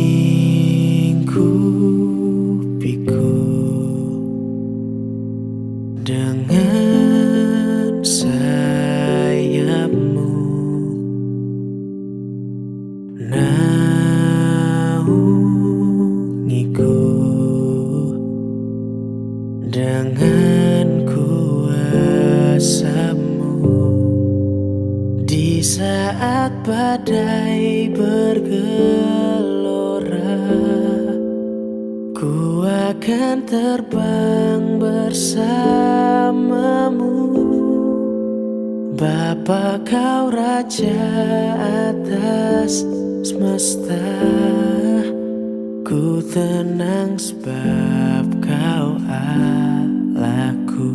melingkupiku dengan sayapmu, naungiku dengan kuasa-Mu. Di saat badai bergelora, ku akan terbang bersamamu. Bapa, Kau Raja atas semesta, ku tenang sebab Kau Allahku.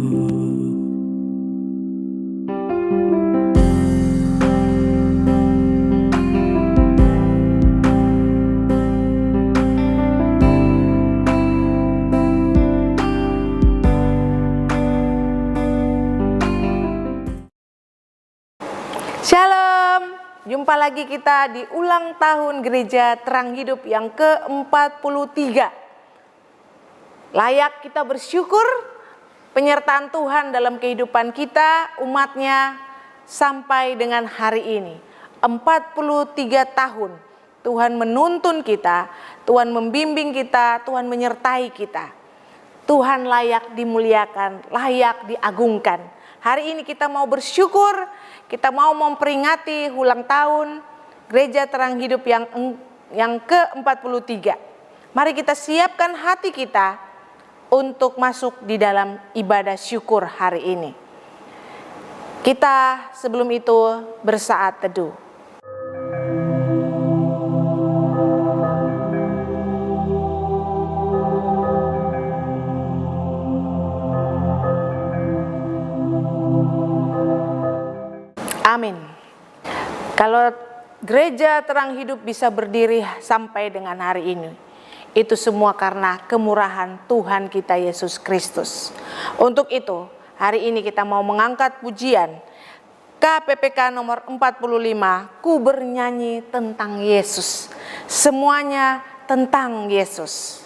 Shalom, jumpa lagi kita di ulang tahun Gereja Terang Hidup yang ke-43. Layak kita bersyukur penyertaan Tuhan dalam kehidupan kita, umatnya, sampai dengan hari ini. 43 tahun Tuhan menuntun kita, Tuhan membimbing kita, Tuhan menyertai kita. Tuhan layak dimuliakan, layak diagungkan. Hari ini kita mau bersyukur, kita mau memperingati ulang tahun Gereja Terang Hidup yang ke-43. Mari kita siapkan hati kita untuk masuk di dalam ibadah syukur hari ini. Kita sebelum itu bersaat teduh. Amin. Kalau Gereja Terang Hidup bisa berdiri sampai dengan hari ini, itu semua karena kemurahan Tuhan kita Yesus Kristus. Untuk itu, hari ini kita mau mengangkat pujian KPPK nomor 45, ku bernyanyi tentang Yesus. Semuanya tentang Yesus.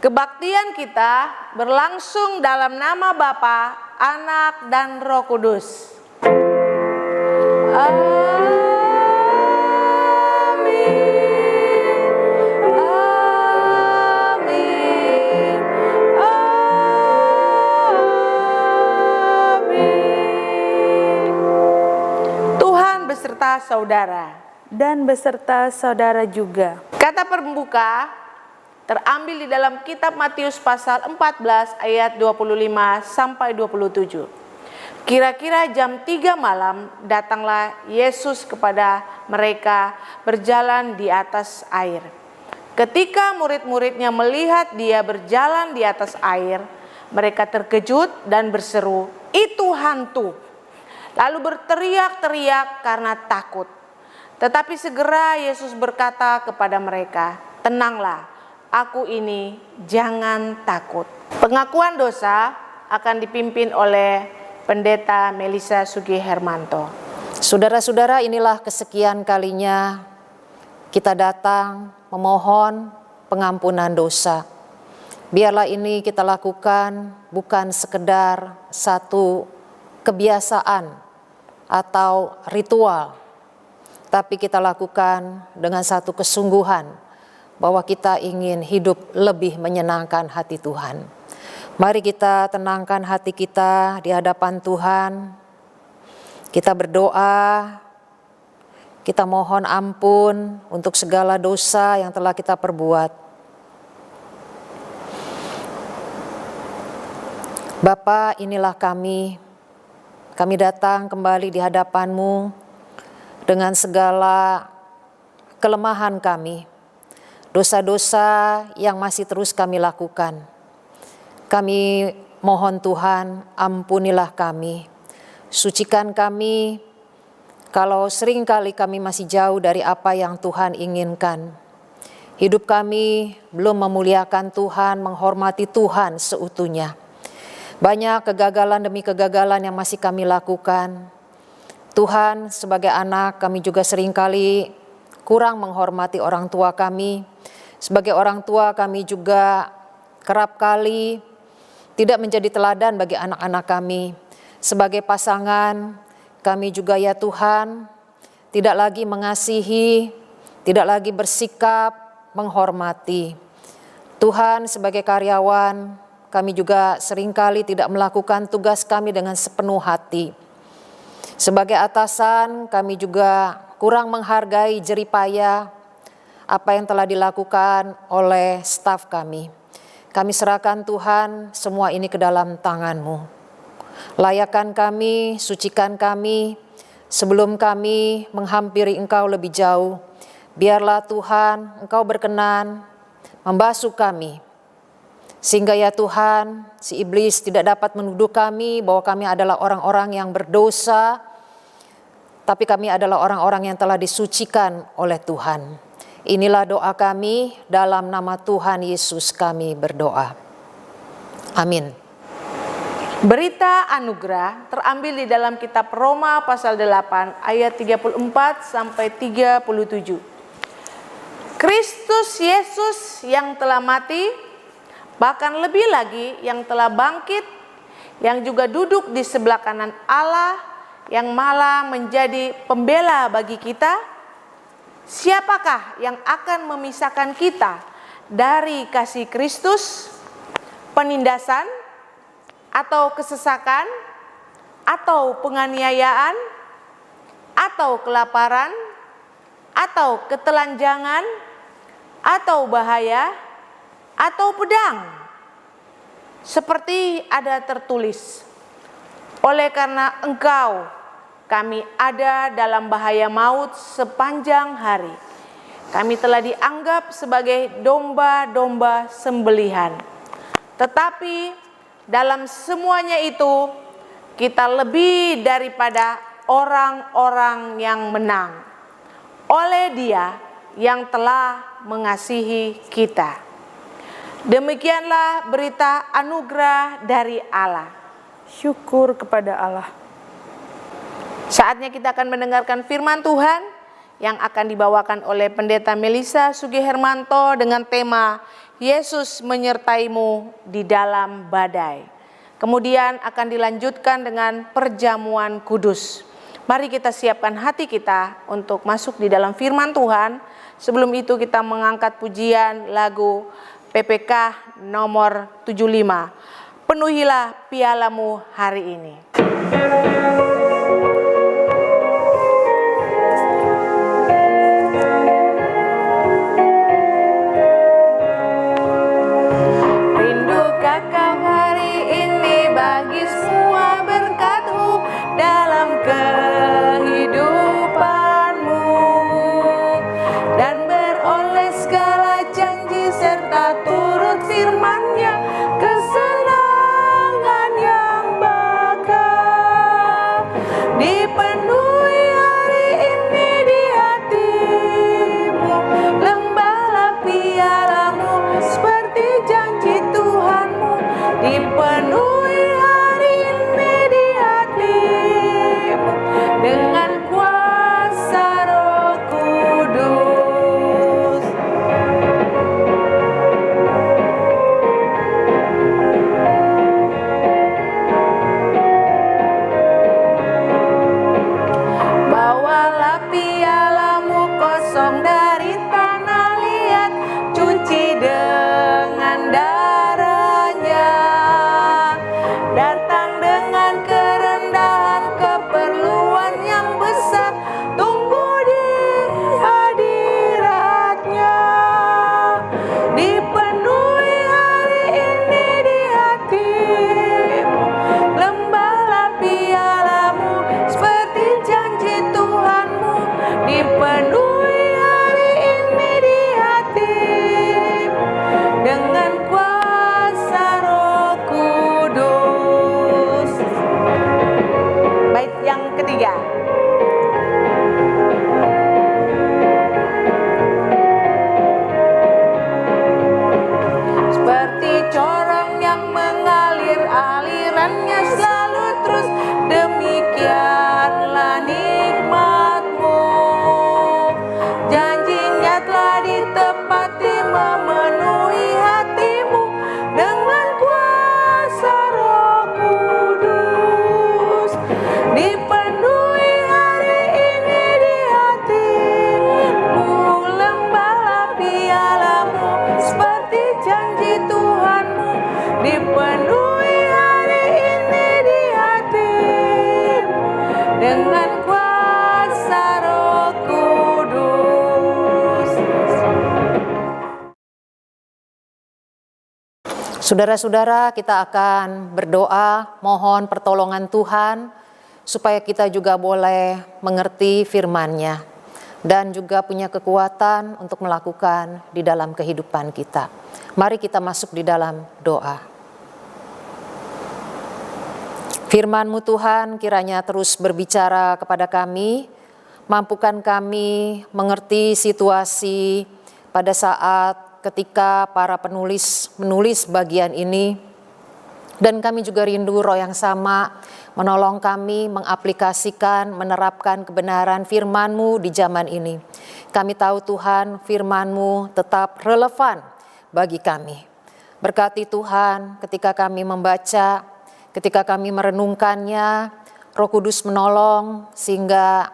Kebaktian kita berlangsung dalam nama Bapa, Anak, dan Roh Kudus. Amin. beserta saudara. Dan beserta saudara juga. Kata pembuka terambil di dalam kitab Matius pasal 14 ayat 25 sampai 27. Kira-kira jam 3 malam datanglah Yesus kepada mereka berjalan di atas air. Ketika murid-muridnya melihat dia berjalan di atas air, mereka terkejut dan berseru, "Itu hantu!" Lalu berteriak-teriak karena takut. Tetapi segera Yesus berkata kepada mereka, "Tenanglah, aku ini, jangan takut." Pengakuan dosa akan dipimpin oleh Pendeta Melisa Sugihermanto. Saudara-saudara, inilah kesekian kalinya kita datang memohon pengampunan dosa. Biarlah ini kita lakukan bukan sekedar satu kebiasaan atau ritual, tapi kita lakukan dengan satu kesungguhan bahwa kita ingin hidup lebih menyenangkan hati Tuhan. Mari kita tenangkan hati kita di hadapan Tuhan. Kita berdoa, kita mohon ampun untuk segala dosa yang telah kita perbuat. Bapa, inilah kami datang kembali di hadapan-Mu dengan segala kelemahan kami, dosa-dosa yang masih terus kami lakukan. Kami mohon Tuhan, ampunilah kami, sucikan kami kalau seringkali kami masih jauh dari apa yang Tuhan inginkan. Hidup kami belum memuliakan Tuhan, menghormati Tuhan seutuhnya. Banyak kegagalan demi kegagalan yang masih kami lakukan. Tuhan, sebagai anak kami juga seringkali kurang menghormati orang tua kami. Sebagai orang tua kami juga kerap kali tidak menjadi teladan bagi anak-anak kami. Sebagai pasangan kami juga ya Tuhan tidak lagi mengasihi, tidak lagi bersikap menghormati. Tuhan, sebagai karyawan kami juga seringkali tidak melakukan tugas kami dengan sepenuh hati. Sebagai atasan, kami juga kurang menghargai jeripaya apa yang telah dilakukan oleh staf kami. Kami serahkan Tuhan semua ini ke dalam tangan-Mu. Layakan kami, sucikan kami, sebelum kami menghampiri Engkau lebih jauh. Biarlah Tuhan, Engkau berkenan membasuh kami. Sehingga ya Tuhan, si iblis tidak dapat menuduh kami bahwa kami adalah orang-orang yang berdosa, tapi kami adalah orang-orang yang telah disucikan oleh Tuhan. Inilah doa kami, dalam nama Tuhan Yesus kami berdoa. Amin. Berita anugerah terambil di dalam kitab Roma pasal 8 ayat 34 sampai 37. Kristus Yesus yang telah mati, bahkan lebih lagi yang telah bangkit, yang juga duduk di sebelah kanan Allah, yang malah menjadi pembela bagi kita, siapakah yang akan memisahkan kita dari kasih Kristus? Penindasan, atau kesesakan, atau penganiayaan, atau kelaparan, atau ketelanjangan, atau bahaya, atau pedang? Seperti ada tertulis, oleh karena Engkau kami ada dalam bahaya maut sepanjang hari. Kami telah dianggap sebagai domba-domba sembelihan. Tetapi dalam semuanya itu kita lebih daripada orang-orang yang menang oleh Dia yang telah mengasihi kita. Demikianlah berita anugerah dari Allah. Syukur kepada Allah. Saatnya kita akan mendengarkan firman Tuhan yang akan dibawakan oleh Pendeta Melisa Sugihermanto dengan tema Yesus menyertaimu di dalam badai. Kemudian akan dilanjutkan dengan perjamuan kudus. Mari kita siapkan hati kita untuk masuk di dalam firman Tuhan. Sebelum itu kita mengangkat pujian lagu PPK nomor 75. Penuhilah pialamu hari ini. dengan kuasa Roh Kudus. Saudara-saudara, kita akan berdoa mohon pertolongan Tuhan supaya kita juga boleh mengerti firman-Nya dan juga punya kekuatan untuk melakukan di dalam kehidupan kita. Mari kita masuk di dalam doa. Firman-Mu Tuhan kiranya terus berbicara kepada kami, mampukan kami mengerti situasi pada saat ketika para penulis menulis bagian ini, dan kami juga rindu Roh yang sama menolong kami mengaplikasikan, menerapkan kebenaran firman-Mu di zaman ini. Kami tahu Tuhan, firman-Mu tetap relevan bagi kami. Berkati Tuhan ketika kami membaca, ketika kami merenungkannya, Roh Kudus menolong sehingga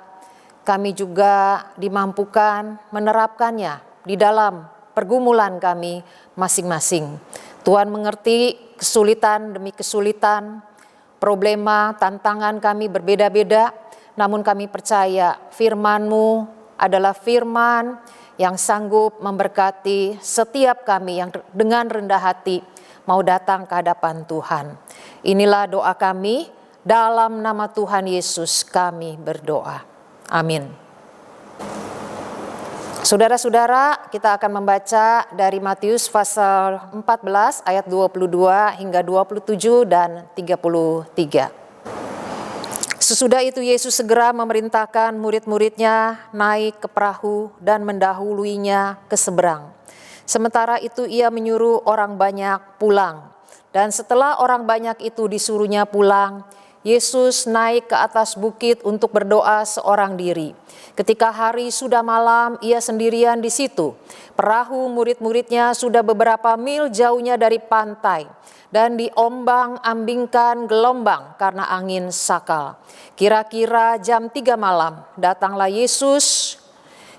kami juga dimampukan menerapkannya di dalam pergumulan kami masing-masing. Tuhan mengerti kesulitan demi kesulitan, problema, tantangan kami berbeda-beda, namun kami percaya firman-Mu adalah firman yang sanggup memberkati setiap kami yang dengan rendah hati mau datang ke hadapan Tuhan. Inilah doa kami, dalam nama Tuhan Yesus kami berdoa. Amin. Saudara-saudara, kita akan membaca dari Matius pasal 14 ayat 22 hingga 27 dan 33. Sesudah itu Yesus segera memerintahkan murid-muridnya naik ke perahu dan mendahuluinya ke seberang. Sementara itu ia menyuruh orang banyak pulang. Dan setelah orang banyak itu disuruhnya pulang, Yesus naik ke atas bukit untuk berdoa seorang diri. Ketika hari sudah malam, ia sendirian di situ. Perahu murid-muridnya sudah beberapa mil jauhnya dari pantai dan diombang-ambingkan gelombang karena angin sakal. Kira-kira jam 3 malam, datanglah Yesus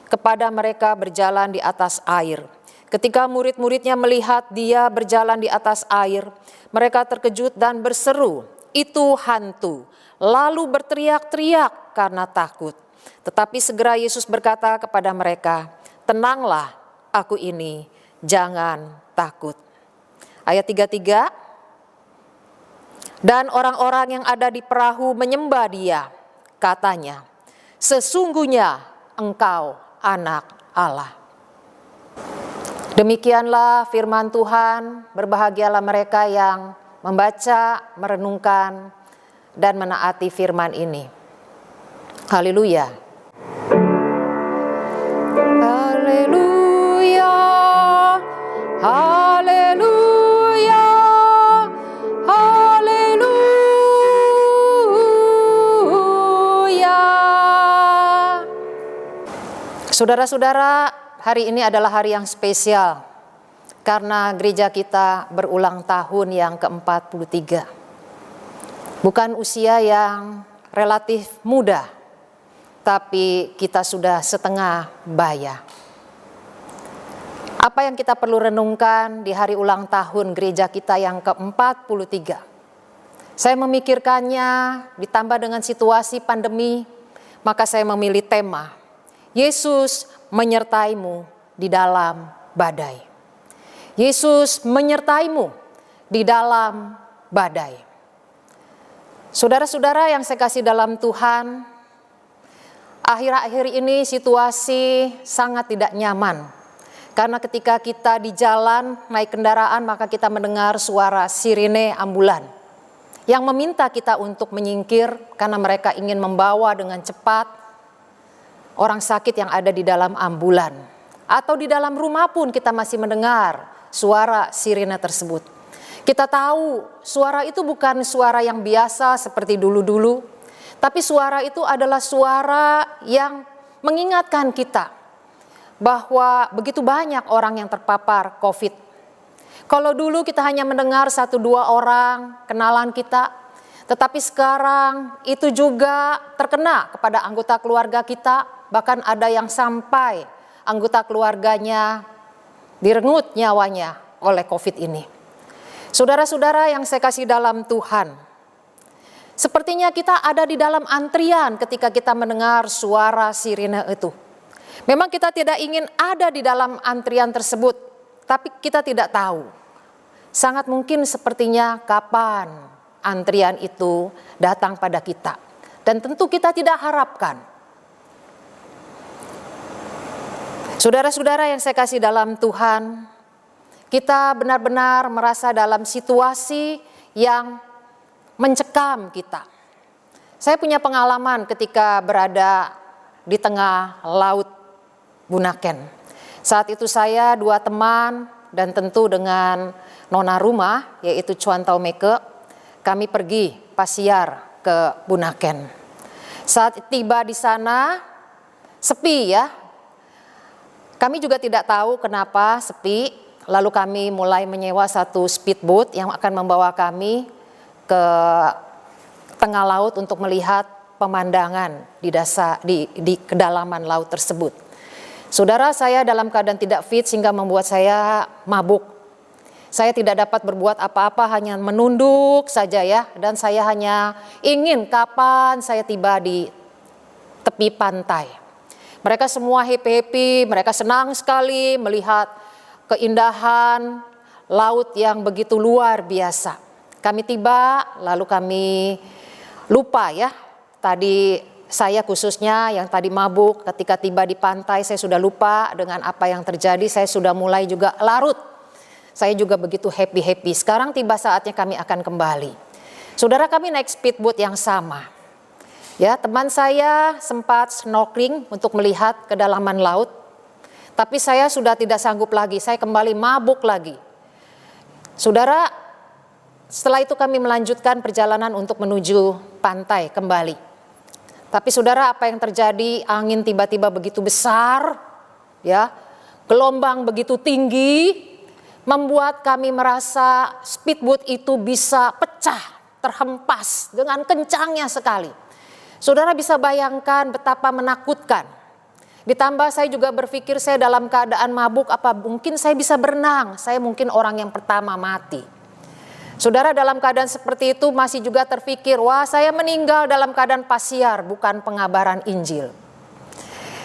kepada mereka berjalan di atas air. Ketika murid-muridnya melihat dia berjalan di atas air, mereka terkejut dan berseru, "Itu hantu," lalu berteriak-teriak karena takut. Tetapi segera Yesus berkata kepada mereka, "Tenanglah, aku ini, jangan takut." Ayat 33, dan orang-orang yang ada di perahu menyembah dia, katanya, "Sesungguhnya engkau anak Allah." Demikianlah firman Tuhan, berbahagialah mereka yang membaca, merenungkan, dan menaati firman ini. Haleluya. Haleluya. Haleluya. Haleluya. Saudara-saudara, hari ini adalah hari yang spesial karena gereja kita berulang tahun yang ke-43. Bukan usia yang relatif muda, tapi kita sudah setengah baya. Apa yang kita perlu renungkan di hari ulang tahun gereja kita yang ke-43? Saya memikirkannya ditambah dengan situasi pandemi, maka saya memilih tema, Yesus menyertaimu di dalam badai. Yesus menyertaimu di dalam badai. Saudara-saudara yang saya kasih dalam Tuhan, akhir-akhir ini situasi sangat tidak nyaman. Karena ketika kita di jalan naik kendaraan, maka kita mendengar suara sirine ambulan yang meminta kita untuk menyingkir karena mereka ingin membawa dengan cepat orang sakit yang ada di dalam ambulan. Atau di dalam rumah pun kita masih mendengar suara sirine tersebut. Kita tahu suara itu bukan suara yang biasa seperti dulu-dulu, tapi suara itu adalah suara yang mengingatkan kita bahwa begitu banyak orang yang terpapar COVID. Kalau dulu kita hanya mendengar 1-2 orang kenalan kita, tetapi sekarang itu juga terkena kepada anggota keluarga kita, bahkan ada yang sampai anggota keluarganya direnggut nyawanya oleh COVID ini. Saudara-saudara yang saya kasih dalam Tuhan, Sepertinya kita ada di dalam antrian ketika kita mendengar suara sirine itu. Memang kita tidak ingin ada di dalam antrian tersebut, tapi kita tidak tahu. Sangat mungkin sepertinya kapan antrian itu datang pada kita. Dan tentu kita tidak harapkan. Saudara-saudara yang saya kasih dalam Tuhan, kita benar-benar merasa dalam situasi yang mencekam kita. Saya punya pengalaman ketika berada di tengah laut Bunaken. Saat itu saya 2 teman dan tentu dengan nona rumah yaitu Chuan Tau Meke, kami pergi pasiar ke Bunaken. Saat tiba di sana sepi ya. Kami juga tidak tahu kenapa sepi. Lalu kami mulai menyewa satu speedboat yang akan membawa kami ke tengah laut untuk melihat pemandangan di kedalaman laut tersebut. Saudara, saya dalam keadaan tidak fit sehingga membuat saya mabuk. Saya tidak dapat berbuat apa-apa, hanya menunduk saja ya. Dan saya hanya ingin kapan saya tiba di tepi pantai. Mereka semua happy-happy, mereka senang sekali melihat keindahan laut yang begitu luar biasa. Kami tiba, lalu kami lupa ya. Tadi saya khususnya yang tadi mabuk, ketika tiba di pantai saya sudah lupa dengan apa yang terjadi. Saya sudah mulai juga larut. Saya juga begitu happy-happy. Sekarang tiba saatnya kami akan kembali. Saudara, kami naik speedboat yang sama. Ya, teman saya sempat snorkeling untuk melihat kedalaman laut. Tapi saya sudah tidak sanggup lagi. Saya kembali mabuk lagi. Saudara, setelah itu kami melanjutkan perjalanan untuk menuju pantai kembali. Tapi saudara, apa yang terjadi? Angin tiba-tiba begitu besar, ya, gelombang begitu tinggi, membuat kami merasa speedboat itu bisa pecah, terhempas dengan kencangnya sekali. Saudara bisa bayangkan betapa menakutkan. Ditambah saya juga berpikir saya dalam keadaan mabuk, apa mungkin saya bisa berenang? Saya mungkin orang yang pertama mati. Saudara, dalam keadaan seperti itu masih juga terpikir, wah saya meninggal dalam keadaan pasiar, bukan pengabaran Injil.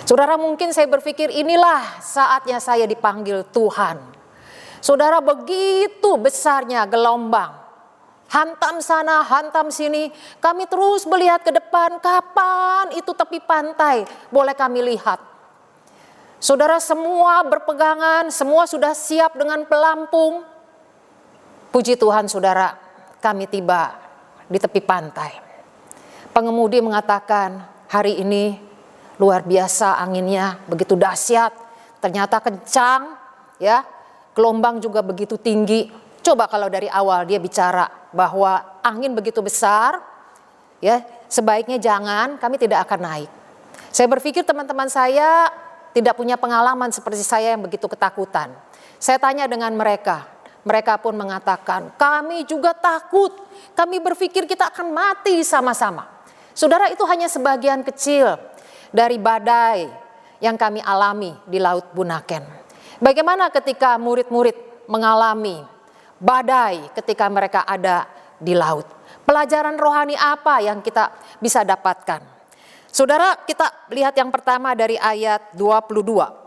Saudara, mungkin saya berpikir inilah saatnya saya dipanggil Tuhan. Saudara, begitu besarnya gelombang, hantam sana, hantam sini. Kami terus melihat ke depan, kapan itu tepi pantai boleh kami lihat. Saudara, semua berpegangan, semua sudah siap dengan pelampung. Puji Tuhan saudara, kami tiba di tepi pantai. Pengemudi mengatakan, hari ini luar biasa anginnya, begitu dahsyat, ternyata kencang, ya, gelombang juga begitu tinggi. Coba kalau dari awal dia bicara bahwa angin begitu besar, ya, sebaiknya jangan, kami tidak akan naik. Saya berpikir teman-teman saya tidak punya pengalaman seperti saya yang begitu ketakutan. Saya tanya dengan mereka. Mereka pun mengatakan, kami juga takut. Kami berpikir kita akan mati sama-sama. Saudara, itu hanya sebagian kecil dari badai yang kami alami di Laut Bunaken. Bagaimana ketika murid-murid mengalami badai ketika mereka ada di laut? Pelajaran rohani apa yang kita bisa dapatkan? Saudara, kita lihat yang pertama dari ayat 22.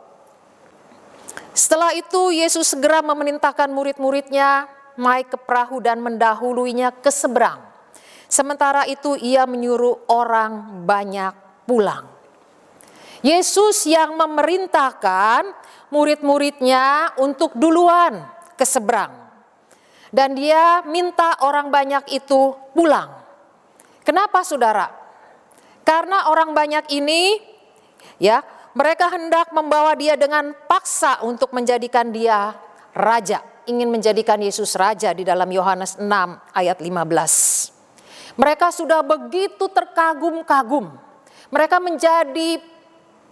Setelah itu Yesus segera memerintahkan murid-muridnya naik ke perahu dan mendahuluinya ke seberang. Sementara itu ia menyuruh orang banyak pulang. Yesus yang memerintahkan murid-muridnya untuk duluan ke seberang. Dan dia minta orang banyak itu pulang. Kenapa saudara? Karena orang banyak ini, ya, mereka hendak membawa dia dengan paksa untuk menjadikan dia raja. Ingin menjadikan Yesus raja di dalam Yohanes 6 ayat 15. Mereka sudah begitu terkagum-kagum. Mereka menjadi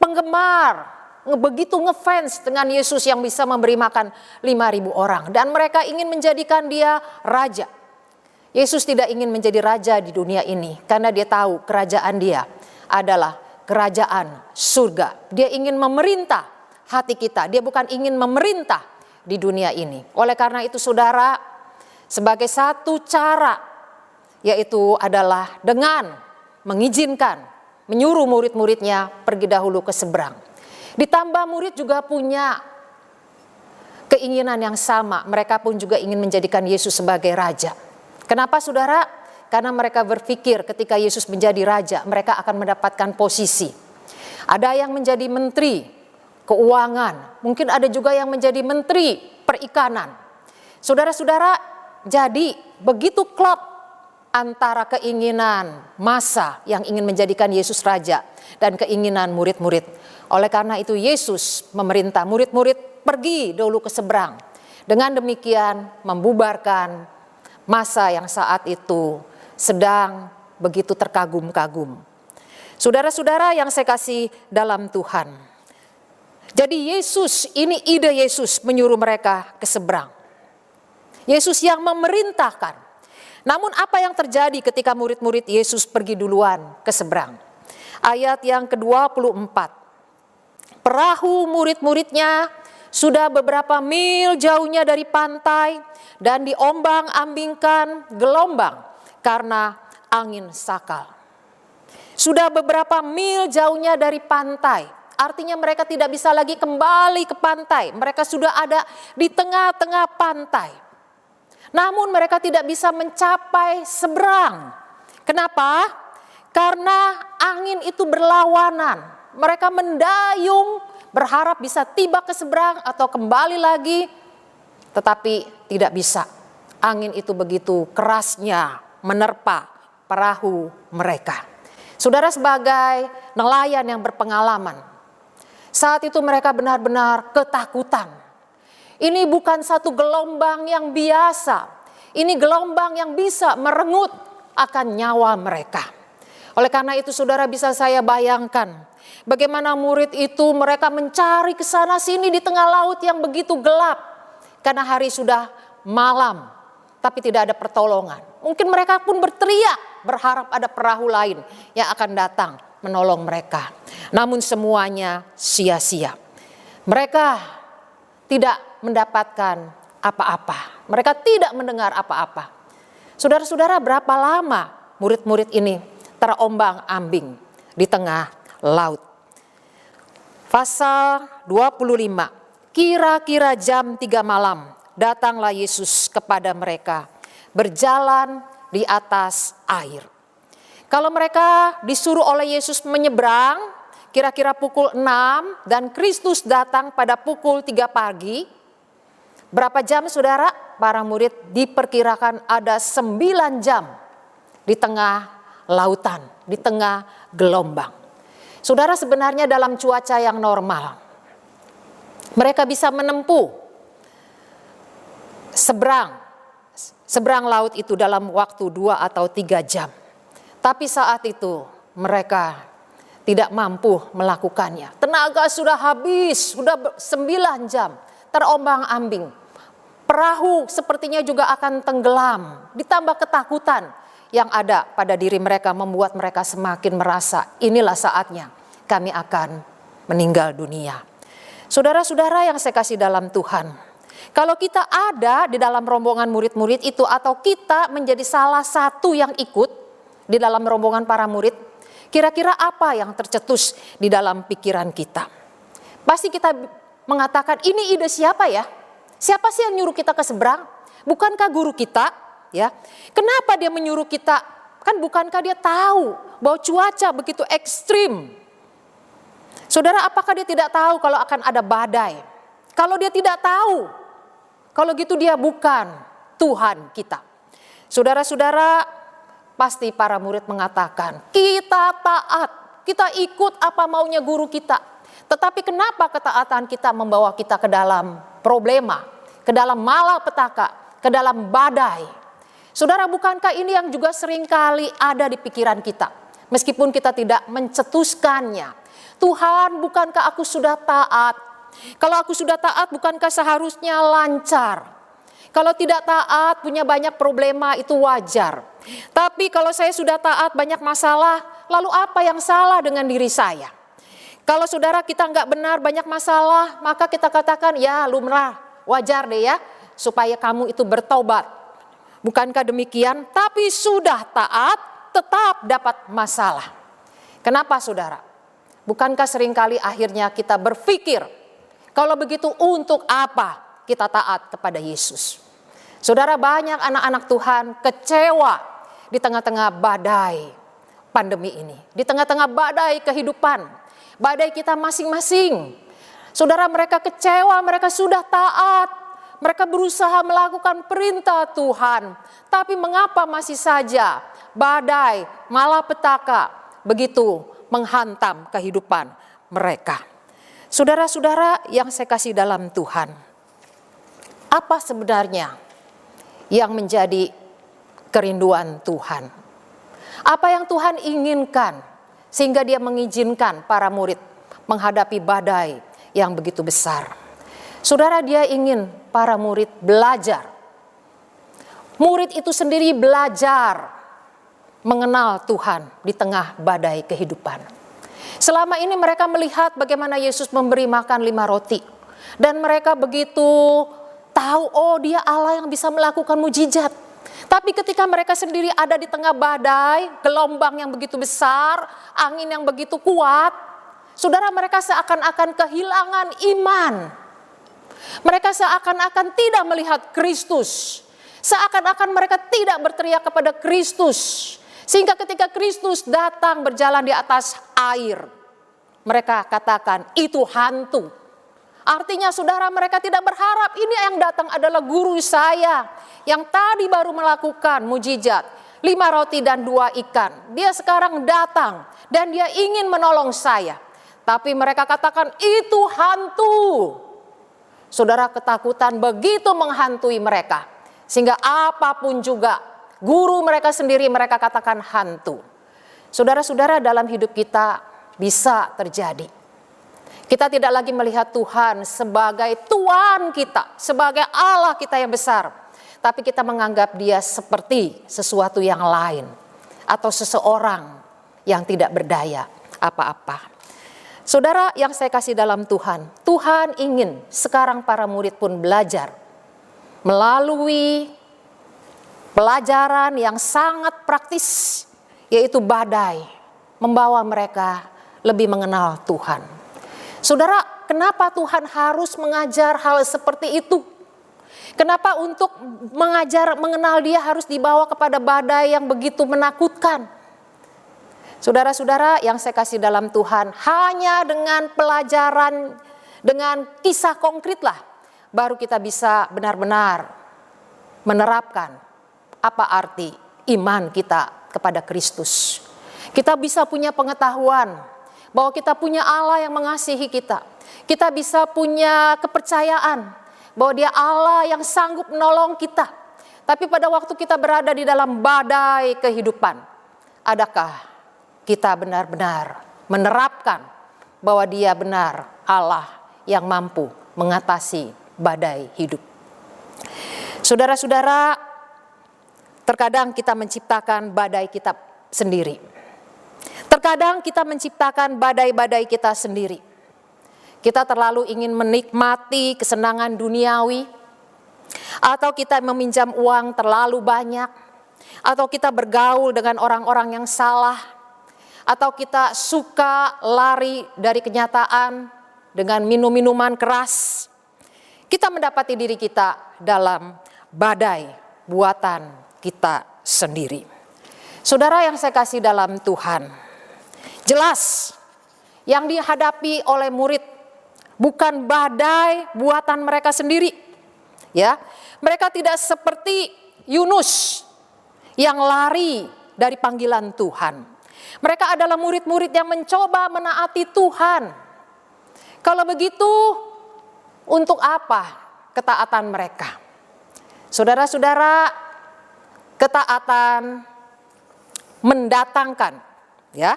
penggemar, begitu ngefans dengan Yesus yang bisa memberi makan 5.000 orang. Dan mereka ingin menjadikan dia raja. Yesus tidak ingin menjadi raja di dunia ini. Karena dia tahu kerajaan dia adalah kerajaan surga. Dia ingin memerintah hati kita. Dia bukan ingin memerintah di dunia ini. Oleh karena itu saudara, sebagai satu cara yaitu adalah dengan mengizinkan, menyuruh murid-muridnya pergi dahulu ke seberang. Ditambah murid juga punya keinginan yang sama, mereka pun juga ingin menjadikan Yesus sebagai raja. Kenapa saudara? Karena mereka berpikir ketika Yesus menjadi raja, mereka akan mendapatkan posisi. Ada yang menjadi menteri keuangan, mungkin ada juga yang menjadi menteri perikanan. Saudara-saudara, jadi begitu klop antara keinginan massa yang ingin menjadikan Yesus raja dan keinginan murid-murid. Oleh karena itu Yesus memerintah murid-murid pergi dahulu ke seberang. Dengan demikian membubarkan massa yang saat itu sedang begitu terkagum-kagum. Saudara-saudara yang saya kasih dalam Tuhan. Jadi Yesus, ini ide Yesus menyuruh mereka ke seberang. Yesus yang memerintahkan. Namun apa yang terjadi ketika murid-murid Yesus pergi duluan ke seberang? Ayat yang ke-24. Perahu murid-muridnya sudah beberapa mil jauhnya dari pantai dan diombang-ambingkan gelombang karena angin sakal. Sudah beberapa mil jauhnya dari pantai, artinya mereka tidak bisa lagi kembali ke pantai. Mereka sudah ada di tengah-tengah pantai. Namun mereka tidak bisa mencapai seberang. Kenapa? Karena angin itu berlawanan. Mereka mendayung, berharap bisa tiba ke seberang atau kembali lagi, tetapi tidak bisa. Angin itu begitu kerasnya menerpa perahu mereka. Saudara, sebagai nelayan yang berpengalaman, saat itu mereka benar-benar ketakutan. Ini bukan satu gelombang yang biasa. Ini gelombang yang bisa merenggut akan nyawa mereka. Oleh karena itu saudara, bisa saya bayangkan bagaimana murid itu mereka mencari ke sana sini di tengah laut yang begitu gelap. Karena hari sudah malam, tapi tidak ada pertolongan. Mungkin mereka pun berteriak, berharap ada perahu lain yang akan datang menolong mereka. Namun semuanya sia-sia. Mereka tidak mendapatkan apa-apa. Mereka tidak mendengar apa-apa. Saudara-saudara, berapa lama murid-murid ini terombang-ambing di tengah laut? Pasal 25. Kira-kira jam 3 malam datanglah Yesus kepada mereka, berjalan di atas air. Kalau mereka disuruh oleh Yesus menyeberang, kira-kira pukul 6 dan Kristus datang pada pukul 3 pagi. Berapa jam saudara? Para murid diperkirakan ada 9 jam di tengah lautan, di tengah gelombang. Saudara, sebenarnya dalam cuaca yang normal, mereka bisa menempuh seberang laut itu dalam waktu 2 atau 3 jam. Tapi saat itu mereka tidak mampu melakukannya. Tenaga sudah habis, sudah 9 jam terombang-ambing. Perahu sepertinya juga akan tenggelam. Ditambah ketakutan yang ada pada diri mereka membuat mereka semakin merasa inilah saatnya kami akan meninggal dunia. Saudara-saudara yang saya kasih dalam Tuhan, kalau kita ada di dalam rombongan murid-murid itu atau kita menjadi salah satu yang ikut di dalam rombongan para murid, kira-kira apa yang tercetus di dalam pikiran kita? Pasti kita mengatakan, ini ide siapa ya? Siapa sih yang nyuruh kita ke seberang? Bukankah guru kita? Ya, kenapa dia menyuruh kita? Kan bukankah dia tahu bahwa cuaca begitu ekstrim? Saudara, apakah dia tidak tahu kalau akan ada badai? Kalau dia tidak tahu, kalau gitu dia bukan Tuhan kita. Saudara-saudara, pasti para murid mengatakan, kita taat, kita ikut apa maunya guru kita. Tetapi kenapa ketaatan kita membawa kita ke dalam problema, ke dalam malapetaka, ke dalam badai? Saudara, bukankah ini yang juga seringkali ada di pikiran kita? Meskipun kita tidak mencetuskannya. Tuhan, bukankah aku sudah taat? Kalau aku sudah taat, bukankah seharusnya lancar? Kalau tidak taat, punya banyak problema, itu wajar. Tapi kalau saya sudah taat, banyak masalah, lalu apa yang salah dengan diri saya? Kalau saudara kita nggak benar, banyak masalah, maka kita katakan, ya lumrah, wajar deh ya, supaya kamu itu bertobat. Bukankah demikian? Tapi sudah taat tetap dapat masalah. Kenapa saudara? Bukankah seringkali akhirnya kita berpikir, kalau begitu untuk apa kita taat kepada Yesus? Saudara, banyak anak-anak Tuhan kecewa di tengah-tengah badai pandemi ini. Di tengah-tengah badai kehidupan, badai kita masing-masing. Saudara, mereka kecewa, mereka sudah taat, mereka berusaha melakukan perintah Tuhan. Tapi mengapa masih saja badai, malapetaka begitu menghantam kehidupan mereka? Saudara-saudara yang saya kasih dalam Tuhan, apa sebenarnya yang menjadi kerinduan Tuhan? Apa yang Tuhan inginkan sehingga Dia mengizinkan para murid menghadapi badai yang begitu besar? Saudara, Dia ingin para murid belajar. Murid itu sendiri belajar mengenal Tuhan di tengah badai kehidupan. Selama ini mereka melihat bagaimana Yesus memberi makan 5 roti. Dan mereka begitu tahu, oh Dia Allah yang bisa melakukan mujizat. Tapi ketika mereka sendiri ada di tengah badai, gelombang yang begitu besar, angin yang begitu kuat, saudara, mereka seakan-akan kehilangan iman. Mereka seakan-akan tidak melihat Kristus. Seakan-akan mereka tidak berteriak kepada Kristus. Sehingga ketika Kristus datang berjalan di atas air, mereka katakan itu hantu. Artinya saudara, mereka tidak berharap ini yang datang adalah guru saya yang tadi baru melakukan mujizat 5 roti dan 2 ikan. Dia sekarang datang dan dia ingin menolong saya. Tapi mereka katakan itu hantu. Saudara, ketakutan begitu menghantui mereka. Sehingga apapun juga guru mereka sendiri mereka katakan hantu. Saudara-saudara, dalam hidup kita bisa terjadi. Kita tidak lagi melihat Tuhan sebagai Tuhan kita, sebagai Allah kita yang besar. Tapi kita menganggap Dia seperti sesuatu yang lain. Atau seseorang yang tidak berdaya apa-apa. Saudara yang saya kasih dalam Tuhan, Tuhan ingin sekarang para murid pun belajar. Melalui pelajaran yang sangat praktis, yaitu badai, membawa mereka lebih mengenal Tuhan. Saudara, kenapa Tuhan harus mengajar hal seperti itu? Kenapa untuk mengajar, mengenal Dia harus dibawa kepada badai yang begitu menakutkan? Saudara-saudara yang saya kasih dalam Tuhan, hanya dengan pelajaran, dengan kisah konkret lah, baru kita bisa benar-benar menerapkan apa arti iman kita kepada Kristus. Kita bisa punya pengetahuan bahwa kita punya Allah yang mengasihi kita. Kita bisa punya kepercayaan bahwa Dia Allah yang sanggup menolong kita. Tapi pada waktu kita berada di dalam badai kehidupan, adakah kita benar-benar menerapkan bahwa Dia benar Allah yang mampu mengatasi badai hidup? Saudara-saudara, terkadang kita menciptakan badai kita sendiri. Terkadang kita menciptakan badai-badai kita sendiri. Kita terlalu ingin menikmati kesenangan duniawi, atau kita meminjam uang terlalu banyak, atau kita bergaul dengan orang-orang yang salah, atau kita suka lari dari kenyataan dengan minum-minuman keras. Kita mendapati diri kita dalam badai buatan kita sendiri. Saudara yang saya kasih dalam Tuhan, jelas yang dihadapi oleh murid bukan badai buatan mereka sendiri. Ya, mereka tidak seperti Yunus yang lari dari panggilan Tuhan. Mereka adalah murid-murid yang mencoba menaati Tuhan. Kalau begitu, untuk apa ketaatan mereka? Saudara-saudara, ketaatan mendatangkan, ya,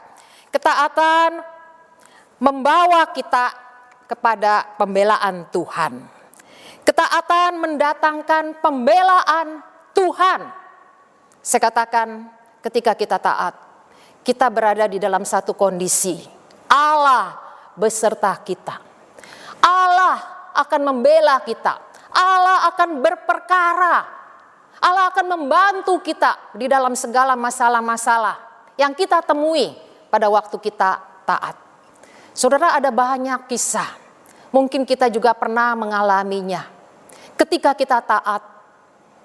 ketaatan membawa kita kepada pembelaan Tuhan. Ketaatan mendatangkan pembelaan Tuhan. Saya katakan, ketika kita taat, kita berada di dalam satu kondisi. Allah beserta kita. Allah akan membela kita. Allah akan berperkara. Allah akan membantu kita di dalam segala masalah-masalah yang kita temui pada waktu kita taat. Saudara, ada banyak kisah, mungkin kita juga pernah mengalaminya. Ketika kita taat,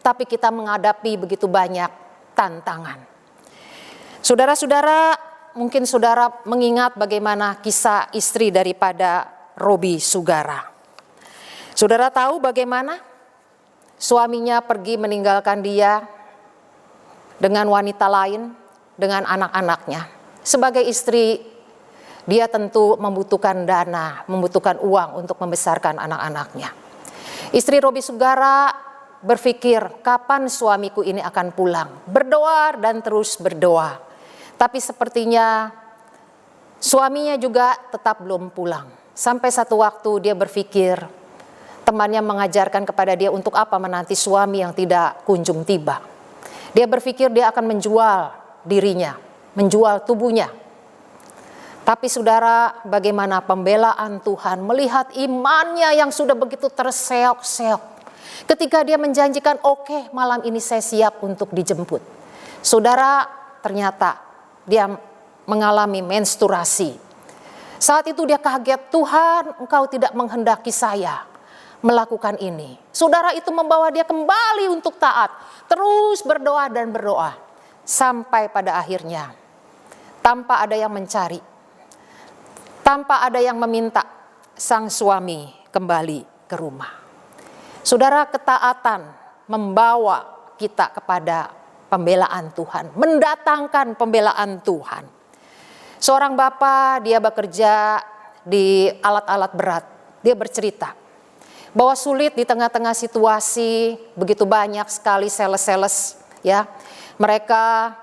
tapi kita menghadapi begitu banyak tantangan. Saudara-saudara, mungkin saudara mengingat bagaimana kisah istri daripada Robi Sugara. Saudara tahu bagaimana suaminya pergi meninggalkan dia dengan wanita lain, dengan anak-anaknya. Sebagai istri, dia tentu membutuhkan dana, membutuhkan uang untuk membesarkan anak-anaknya. Istri Robi Sugara berpikir, kapan suamiku ini akan pulang? Berdoa dan terus berdoa. Tapi sepertinya suaminya juga tetap belum pulang. Sampai satu waktu dia berpikir, temannya mengajarkan kepada dia untuk apa menanti suami yang tidak kunjung tiba. Dia berpikir dia akan menjual dirinya, menjual tubuhnya. Tapi saudara, bagaimana pembelaan Tuhan melihat imannya yang sudah begitu terseok-seok. Ketika dia menjanjikan, oke, malam ini saya siap untuk dijemput. Saudara, ternyata dia mengalami menstruasi. Saat itu dia kaget, Tuhan, Engkau tidak menghendaki saya melakukan ini. Saudara, itu membawa dia kembali untuk taat. Terus berdoa dan berdoa. Sampai pada akhirnya, tanpa ada yang mencari, tanpa ada yang meminta, sang suami kembali ke rumah. Saudara, ketaatan membawa kita kepada pembelaan Tuhan, mendatangkan pembelaan Tuhan. Seorang bapak, dia bekerja di alat-alat berat. Dia bercerita bahwa sulit di tengah-tengah situasi, begitu banyak sekali sales-sales, ya. Mereka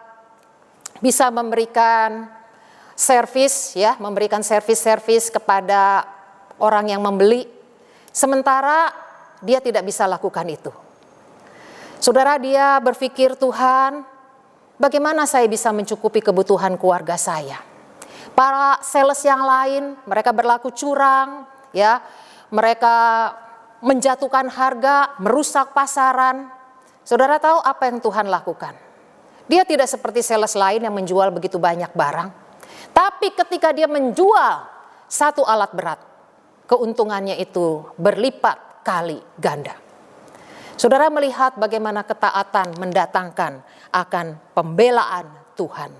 bisa memberikan servis, ya, memberikan servis-servis kepada orang yang membeli. Sementara dia tidak bisa lakukan itu. Saudara, dia berpikir, Tuhan, bagaimana saya bisa mencukupi kebutuhan keluarga saya? Para sales yang lain, mereka berlaku curang, ya, mereka menjatuhkan harga, merusak pasaran. Saudara tahu apa yang Tuhan lakukan? Dia tidak seperti sales lain yang menjual begitu banyak barang. Tapi ketika dia menjual satu alat berat, keuntungannya itu berlipat kali ganda. Saudara melihat bagaimana ketaatan mendatangkan akan pembelaan Tuhan.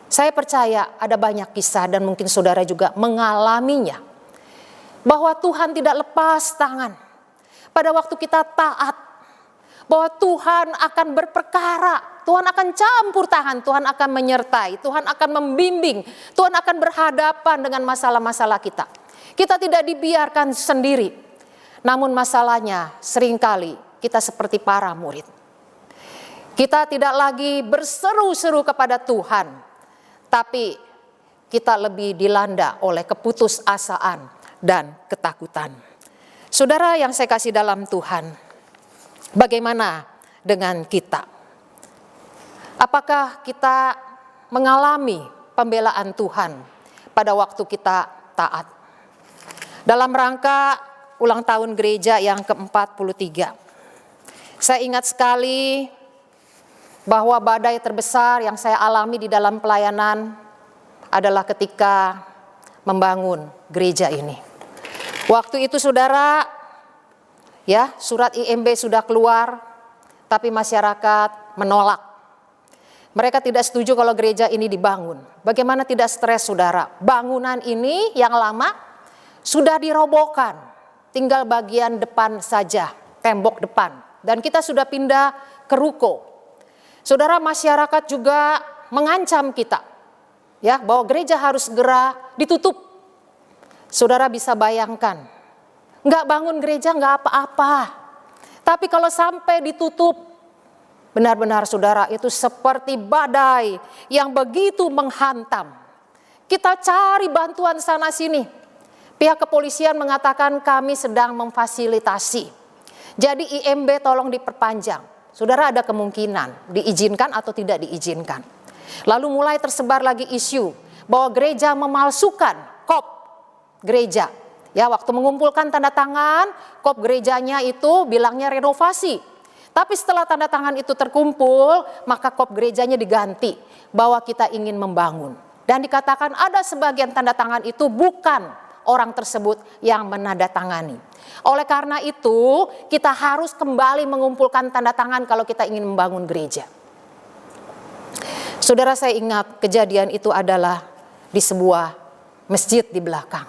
Saya percaya ada banyak kisah dan mungkin saudara juga mengalaminya. Bahwa Tuhan tidak lepas tangan pada waktu kita taat. Bahwa Tuhan akan berperkara, Tuhan akan campur tangan, Tuhan akan menyertai, Tuhan akan membimbing, Tuhan akan berhadapan dengan masalah-masalah kita. Kita tidak dibiarkan sendiri, namun masalahnya seringkali kita seperti para murid. Kita tidak lagi berseru-seru kepada Tuhan, tapi kita lebih dilanda oleh keputusasaan dan ketakutan. Saudara yang saya kasih dalam Tuhan, bagaimana dengan kita? Apakah kita mengalami pembelaan Tuhan pada waktu kita taat? Dalam rangka ulang tahun gereja yang ke-43, saya ingat sekali bahwa badai terbesar yang saya alami di dalam pelayanan adalah ketika membangun gereja ini. Waktu itu saudara, ya, surat IMB sudah keluar, tapi masyarakat menolak. Mereka tidak setuju kalau gereja ini dibangun. Bagaimana tidak stres saudara? Bangunan ini yang lama sudah dirobohkan, tinggal bagian depan saja, tembok depan. Dan kita sudah pindah ke ruko. Saudara, masyarakat juga mengancam kita, ya, bahwa gereja harus segera ditutup. Saudara bisa bayangkan, nggak bangun gereja nggak apa-apa. Tapi kalau sampai ditutup, benar-benar saudara itu seperti badai yang begitu menghantam. Kita cari bantuan sana sini. Pihak kepolisian mengatakan kami sedang memfasilitasi. Jadi IMB tolong diperpanjang. Saudara, ada kemungkinan diizinkan atau tidak diizinkan. Lalu mulai tersebar lagi isu bahwa gereja memalsukan kop gereja. Ya, waktu mengumpulkan tanda tangan, kop gerejanya itu bilangnya renovasi. Tapi setelah tanda tangan itu terkumpul, maka kop gerejanya diganti bahwa kita ingin membangun. Dan dikatakan ada sebagian tanda tangan itu bukan orang tersebut yang menandatangani. Oleh karena itu, kita harus kembali mengumpulkan tanda tangan kalau kita ingin membangun gereja. Saudara, saya ingat kejadian itu adalah di sebuah masjid di belakang.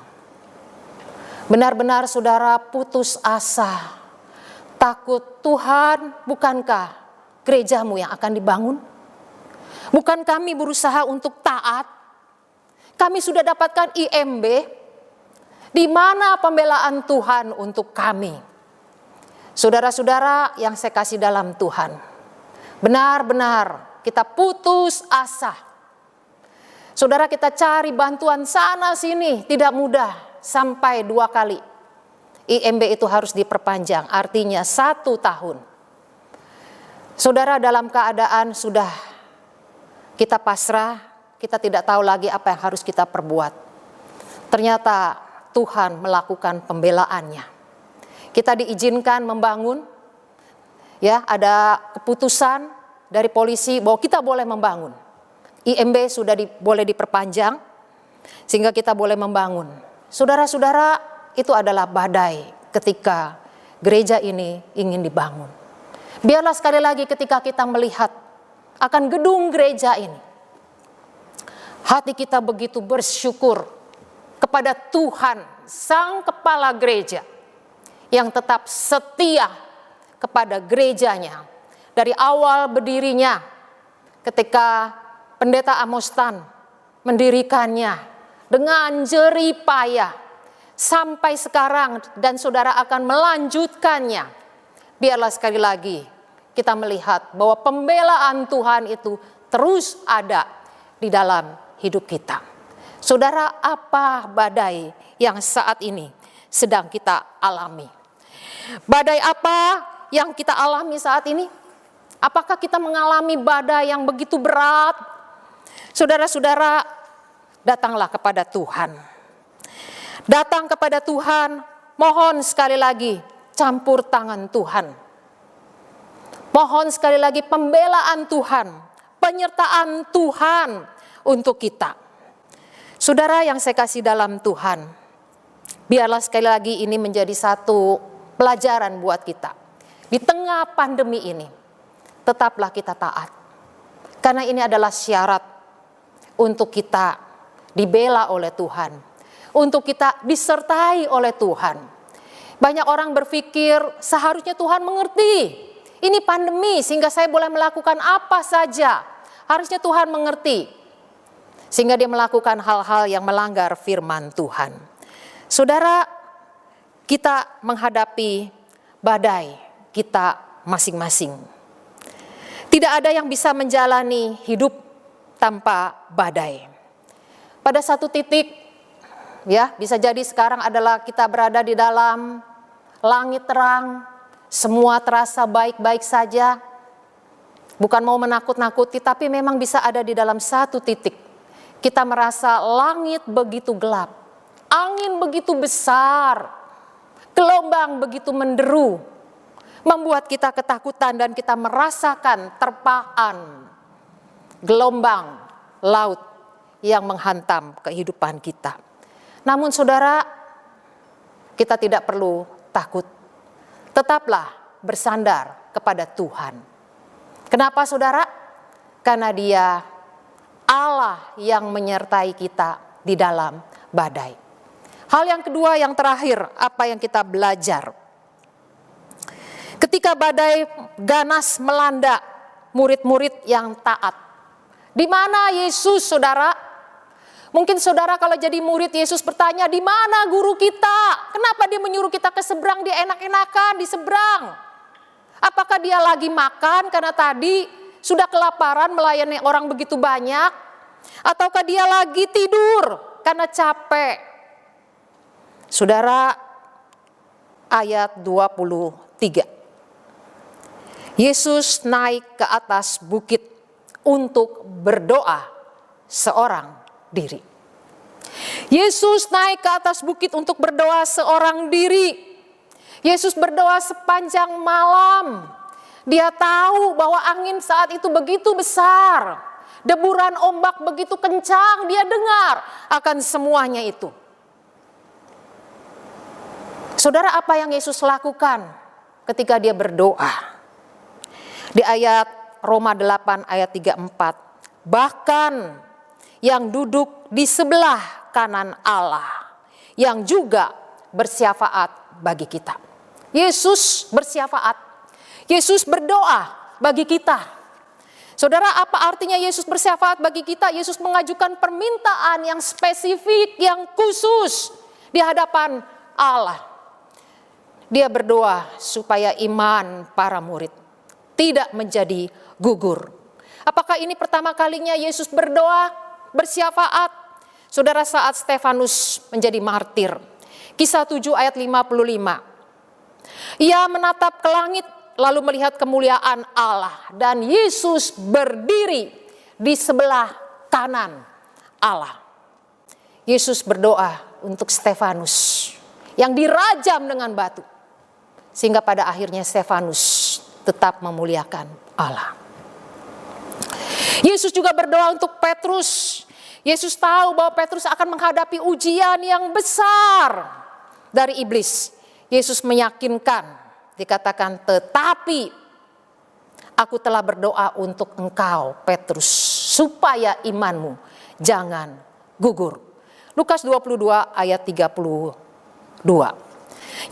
Benar-benar saudara putus asa, takut, Tuhan, bukankah gerejamu yang akan dibangun? Bukan kami berusaha untuk taat? Kami sudah dapatkan IMB, di mana pembelaan Tuhan untuk kami? Saudara-saudara yang saya kasih dalam Tuhan, benar-benar kita putus asa. Saudara, kita cari bantuan sana sini, tidak mudah, sampai 2 kali. IMB itu harus diperpanjang, artinya 1 tahun. Saudara, dalam keadaan sudah kita pasrah, kita tidak tahu lagi apa yang harus kita perbuat. Ternyata Tuhan melakukan pembelaannya. Kita diizinkan membangun, ya, ada keputusan dari polisi bahwa kita boleh membangun. IMB sudah boleh diperpanjang sehingga kita boleh membangun. Saudara-saudara, itu adalah badai ketika gereja ini ingin dibangun. Biarlah sekali lagi ketika kita melihat akan gedung gereja ini, hati kita begitu bersyukur kepada Tuhan, Sang Kepala Gereja, yang tetap setia kepada gerejanya. Dari awal berdirinya, ketika Pendeta Amos Tan mendirikannya dengan jerih payah, sampai sekarang dan saudara akan melanjutkannya. Biarlah sekali lagi kita melihat bahwa pembelaan Tuhan itu terus ada di dalam hidup kita. Saudara, apa badai yang saat ini sedang kita alami? Badai apa yang kita alami saat ini? Apakah kita mengalami badai yang begitu berat? Saudara-saudara, datanglah kepada Tuhan. Datang kepada Tuhan, mohon sekali lagi campur tangan Tuhan. Mohon sekali lagi pembelaan Tuhan, penyertaan Tuhan untuk kita. Saudara yang saya kasih dalam Tuhan, biarlah sekali lagi ini menjadi satu pelajaran buat kita. Di tengah pandemi ini, tetaplah kita taat. Karena ini adalah syarat untuk kita dibela oleh Tuhan. Untuk kita disertai oleh Tuhan. Banyak orang berpikir seharusnya Tuhan mengerti. Ini pandemi sehingga saya boleh melakukan apa saja. Harusnya Tuhan mengerti. Sehingga dia melakukan hal-hal yang melanggar firman Tuhan. Saudara, kita menghadapi badai kita masing-masing. Tidak ada yang bisa menjalani hidup tanpa badai. Pada satu titik, ya, bisa jadi sekarang adalah kita berada di dalam langit terang, semua terasa baik-baik saja. Bukan mau menakut-nakuti, tapi memang bisa ada di dalam satu titik. Kita merasa langit begitu gelap, angin begitu besar, gelombang begitu menderu, membuat kita ketakutan dan kita merasakan terpaan gelombang laut yang menghantam kehidupan kita. Namun saudara, kita tidak perlu takut. Tetaplah bersandar kepada Tuhan. Kenapa saudara? Karena Dia Allah yang menyertai kita di dalam badai. Hal yang kedua, yang terakhir, apa yang kita belajar? Ketika badai ganas melanda murid-murid yang taat. Di mana Yesus, saudara? Mungkin saudara kalau jadi murid Yesus bertanya, di mana guru kita? Kenapa dia menyuruh kita ke seberang, dia enak-enakan di seberang? Apakah dia lagi makan karena tadi sudah kelaparan melayani orang begitu banyak? Ataukah dia lagi tidur karena capek? Saudara, ayat 23. Yesus naik ke atas bukit untuk berdoa seorang diri. Yesus naik ke atas bukit untuk berdoa seorang diri. Yesus berdoa sepanjang malam. Dia tahu bahwa angin saat itu begitu besar, deburan ombak begitu kencang, dia dengar akan semuanya itu. Saudara, apa yang Yesus lakukan ketika dia berdoa? Di ayat Roma 8 ayat 34, bahkan yang duduk di sebelah kanan Allah, yang juga bersyafaat bagi kita. Yesus bersyafaat. Yesus berdoa bagi kita. Saudara, apa artinya Yesus bersyafaat bagi kita? Yesus mengajukan permintaan yang spesifik, yang khusus di hadapan Allah. Dia berdoa supaya iman para murid tidak menjadi gugur. Apakah ini pertama kalinya Yesus berdoa, bersyafaat? Saudara, saat Stefanus menjadi martir. Kisah 7 ayat 55. Ia menatap ke langit lalu melihat kemuliaan Allah, dan Yesus berdiri di sebelah kanan Allah. Yesus berdoa untuk Stefanus yang dirajam dengan batu, sehingga pada akhirnya Stefanus tetap memuliakan Allah. Yesus juga berdoa untuk Petrus. Yesus tahu bahwa Petrus akan menghadapi ujian yang besar dari iblis. Yesus meyakinkan, dikatakan, tetapi aku telah berdoa untuk engkau Petrus, supaya imanmu jangan gugur. Lukas 22 ayat 32.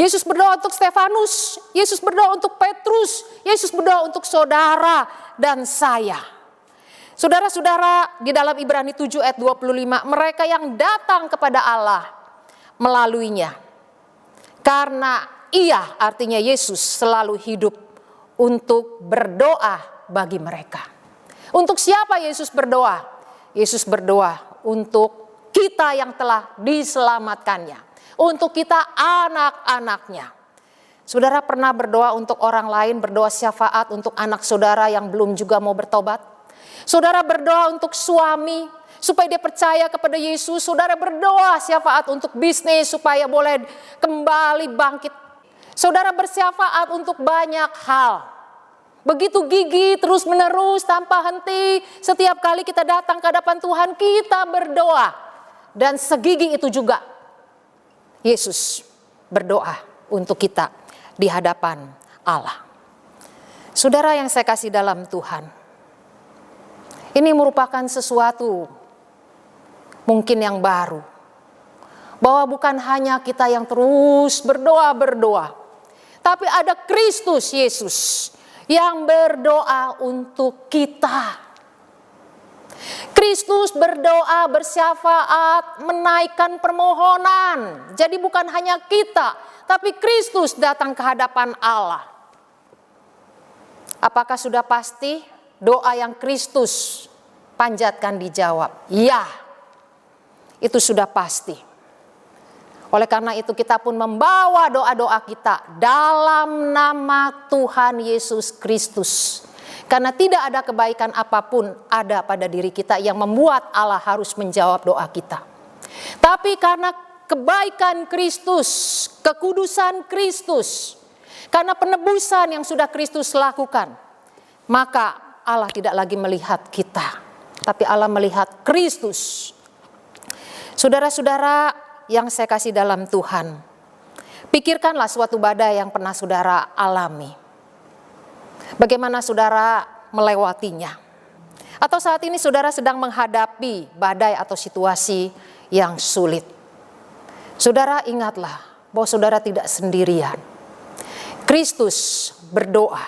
Yesus berdoa untuk Stefanus, Yesus berdoa untuk Petrus, Yesus berdoa untuk saudara dan saya. Saudara-saudara, di dalam Ibrani 7 ayat 25, mereka yang datang kepada Allah melaluinya. Karena Ia, artinya Yesus, selalu hidup untuk berdoa bagi mereka. Untuk siapa Yesus berdoa? Yesus berdoa untuk kita yang telah diselamatkannya. Untuk kita anak-anaknya. Saudara pernah berdoa untuk orang lain, berdoa syafaat untuk anak saudara yang belum juga mau bertobat? Saudara berdoa untuk suami supaya dia percaya kepada Yesus. Saudara berdoa syafaat untuk bisnis supaya boleh kembali bangkit. Saudara bersyafaat untuk banyak hal. Begitu gigih terus menerus tanpa henti. Setiap kali kita datang ke hadapan Tuhan, kita berdoa. Dan segigih itu juga Yesus berdoa untuk kita di hadapan Allah. Saudara yang saya kasih dalam Tuhan, ini merupakan sesuatu mungkin yang baru. Bahwa bukan hanya kita yang terus berdoa, tapi ada Kristus Yesus yang berdoa untuk kita. Kristus berdoa, bersyafaat, menaikkan permohonan. Jadi bukan hanya kita, tapi Kristus datang ke hadapan Allah. Apakah sudah pasti doa yang Kristus panjatkan dijawab? Ya, itu sudah pasti. Oleh karena itu kita pun membawa doa-doa kita dalam nama Tuhan Yesus Kristus. Karena tidak ada kebaikan apapun ada pada diri kita yang membuat Allah harus menjawab doa kita. Tapi karena kebaikan Kristus, kekudusan Kristus, karena penebusan yang sudah Kristus lakukan, maka Allah tidak lagi melihat kita, tapi Allah melihat Kristus. Saudara-saudara yang saya kasih dalam Tuhan, pikirkanlah suatu badai yang pernah saudara alami. Bagaimana saudara melewatinya? Atau saat ini saudara sedang menghadapi badai atau situasi yang sulit. Saudara ingatlah bahwa saudara tidak sendirian. Kristus berdoa.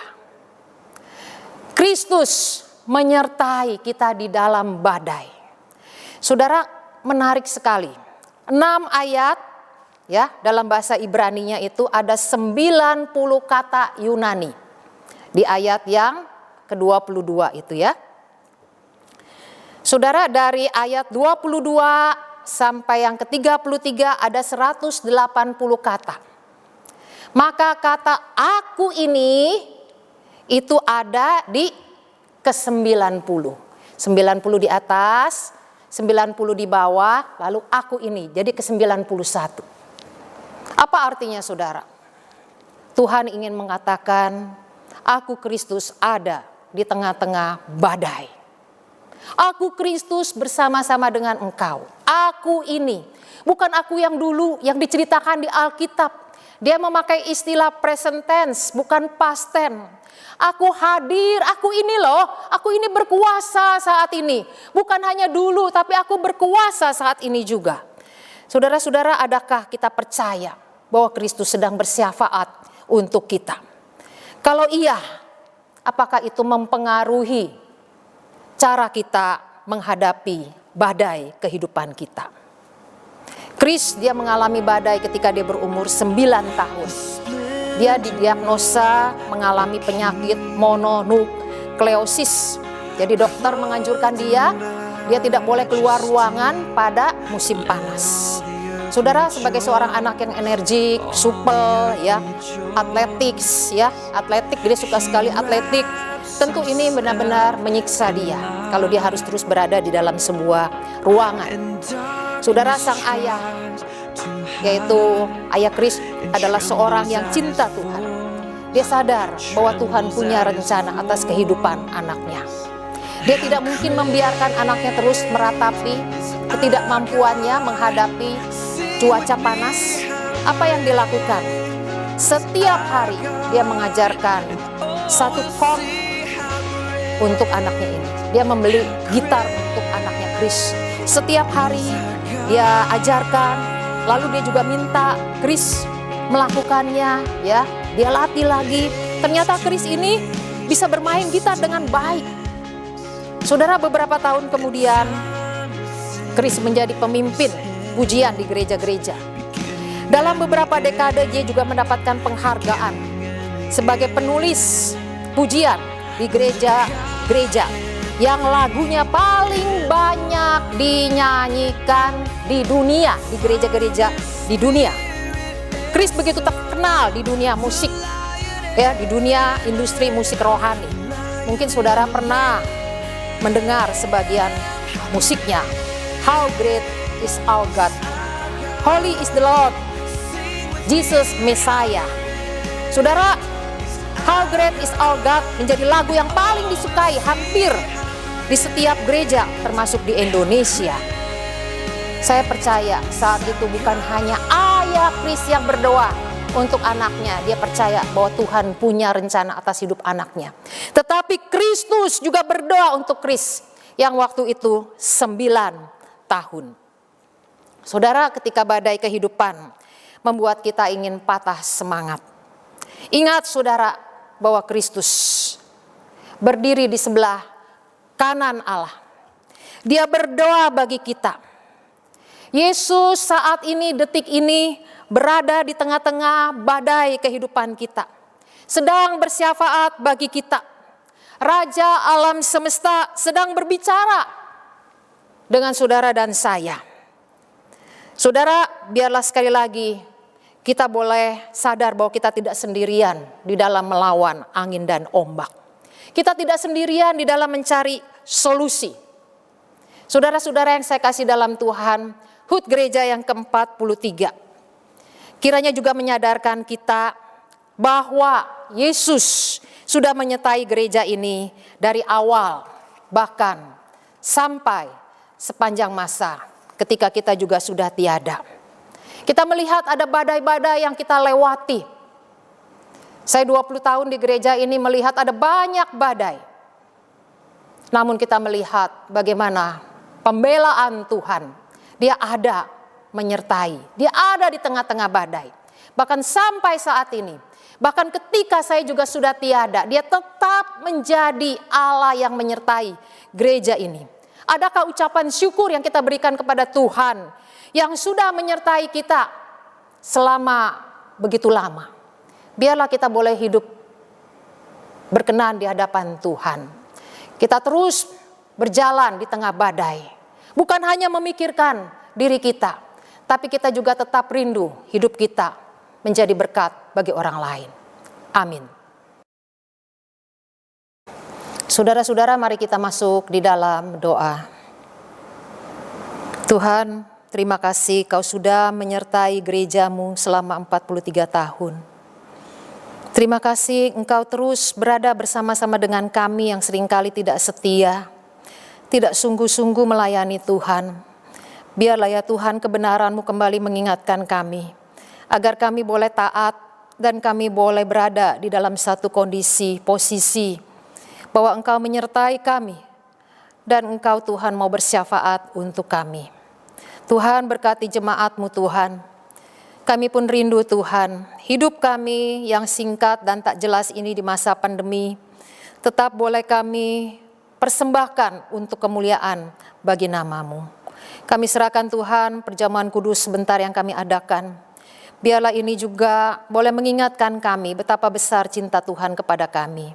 Kristus menyertai kita di dalam badai. Saudara, menarik sekali. 6 ayat ya, dalam bahasa Ibraninya itu ada 90 kata Yunani. Di ayat yang ke-22 itu ya. Saudara, dari ayat 22 sampai yang ke-33 ada 180 kata. Maka kata aku ini itu ada di ke-90. 90 di atas, 90 di bawah, lalu aku ini jadi ke-91. Apa artinya saudara? Tuhan ingin mengatakan Aku Kristus ada di tengah-tengah badai. Aku Kristus bersama-sama dengan engkau. Aku ini, bukan aku yang dulu yang diceritakan di Alkitab. Dia memakai istilah present tense, bukan past tense. Aku hadir, aku ini loh, aku ini berkuasa saat ini. Bukan hanya dulu, tapi aku berkuasa saat ini juga. Saudara-saudara, adakah kita percaya bahwa Kristus sedang bersyafaat untuk kita? Kalau iya, apakah itu mempengaruhi cara kita menghadapi badai kehidupan kita? Kris dia mengalami badai ketika dia berumur 9 tahun. Dia didiagnosa mengalami penyakit mononukleosis. Jadi dokter menganjurkan dia tidak boleh keluar ruangan pada musim panas. Saudara, sebagai seorang anak yang energik, supel, ya, atletik, dia suka sekali atletik. Tentu ini benar-benar menyiksa dia kalau dia harus terus berada di dalam sebuah ruangan. Saudara, sang ayah, yaitu ayah Kris, adalah seorang yang cinta Tuhan. Dia sadar bahwa Tuhan punya rencana atas kehidupan anaknya. Dia tidak mungkin membiarkan anaknya terus meratapi ketidakmampuannya menghadapi cuaca panas. Apa yang dilakukan? Setiap hari dia mengajarkan satu chord untuk anaknya ini. Dia membeli gitar untuk anaknya Kris. Setiap hari dia ajarkan, lalu dia juga minta Kris melakukannya, ya. Dia latih lagi. Ternyata Kris ini bisa bermain gitar dengan baik. Saudara, beberapa tahun kemudian Kris menjadi pemimpin pujian di gereja-gereja. Dalam beberapa dekade dia juga mendapatkan penghargaan sebagai penulis pujian di gereja-gereja yang lagunya paling banyak dinyanyikan di dunia, di gereja-gereja di dunia. Kris begitu terkenal di dunia musik, ya, di dunia industri musik rohani. Mungkin saudara pernah mendengar sebagian musiknya. How great is our God, holy is the Lord, Jesus Messiah. Saudara, How great is our God menjadi lagu yang paling disukai hampir di setiap gereja, termasuk di Indonesia. Saya percaya saat itu bukan hanya ayah Kris yang berdoa untuk anaknya, dia percaya bahwa Tuhan punya rencana atas hidup anaknya. Tetapi Kristus juga berdoa untuk Kris yang waktu itu 9 tahun. Saudara, ketika badai kehidupan membuat kita ingin patah semangat, ingat saudara bahwa Kristus berdiri di sebelah kanan Allah. Dia berdoa bagi kita. Yesus saat ini, detik ini berada di tengah-tengah badai kehidupan kita, sedang bersyafaat bagi kita. Raja alam semesta sedang berbicara dengan saudara dan saya. Saudara, biarlah sekali lagi kita boleh sadar bahwa kita tidak sendirian di dalam melawan angin dan ombak. Kita tidak sendirian di dalam mencari solusi. Saudara-saudara yang saya kasih dalam Tuhan, HUT Gereja yang ke-43 kiranya juga menyadarkan kita bahwa Yesus sudah menyertai gereja ini dari awal, bahkan sampai sepanjang masa ketika kita juga sudah tiada. Kita melihat ada badai-badai yang kita lewati. Saya 20 tahun di gereja ini melihat ada banyak badai. Namun kita melihat bagaimana pembelaan Tuhan. Dia ada menyertai, dia ada di tengah-tengah badai. Bahkan sampai saat ini, bahkan ketika saya juga sudah tiada, dia tetap menjadi Allah yang menyertai gereja ini. Adakah ucapan syukur yang kita berikan kepada Tuhan yang sudah menyertai kita selama begitu lama? Biarlah kita boleh hidup berkenan di hadapan Tuhan. Kita terus berjalan di tengah badai. Bukan hanya memikirkan diri kita, tapi kita juga tetap rindu hidup kita menjadi berkat bagi orang lain. Amin. Saudara-saudara, mari kita masuk di dalam doa. Tuhan, terima kasih Kau sudah menyertai gerejamu selama 43 tahun. Terima kasih Engkau terus berada bersama-sama dengan kami yang seringkali tidak setia, tidak sungguh-sungguh melayani Tuhan. Biarlah ya Tuhan kebenaran-Mu kembali mengingatkan kami, agar kami boleh taat dan kami boleh berada di dalam satu kondisi, posisi, bahwa Engkau menyertai kami, dan Engkau Tuhan mau bersyafaat untuk kami. Tuhan berkati jemaat-Mu Tuhan. Kami pun rindu Tuhan, hidup kami yang singkat dan tak jelas ini di masa pandemi, tetap boleh kami persembahkan untuk kemuliaan bagi nama-Mu. Kami serahkan Tuhan perjamuan kudus sebentar yang kami adakan. Biarlah ini juga boleh mengingatkan kami betapa besar cinta Tuhan kepada kami.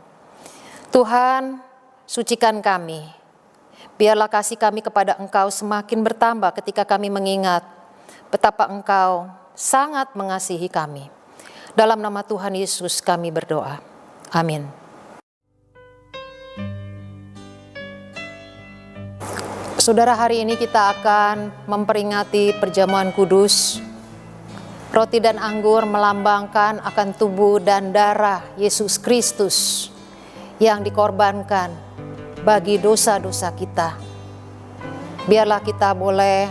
Tuhan, sucikan kami. Biarlah kasih kami kepada Engkau semakin bertambah ketika kami mengingat betapa Engkau sangat mengasihi kami. Dalam nama Tuhan Yesus kami berdoa. Amin. Saudara, hari ini kita akan memperingati perjamuan kudus. Roti dan anggur melambangkan akan tubuh dan darah Yesus Kristus yang dikorbankan bagi dosa-dosa kita. Biarlah kita boleh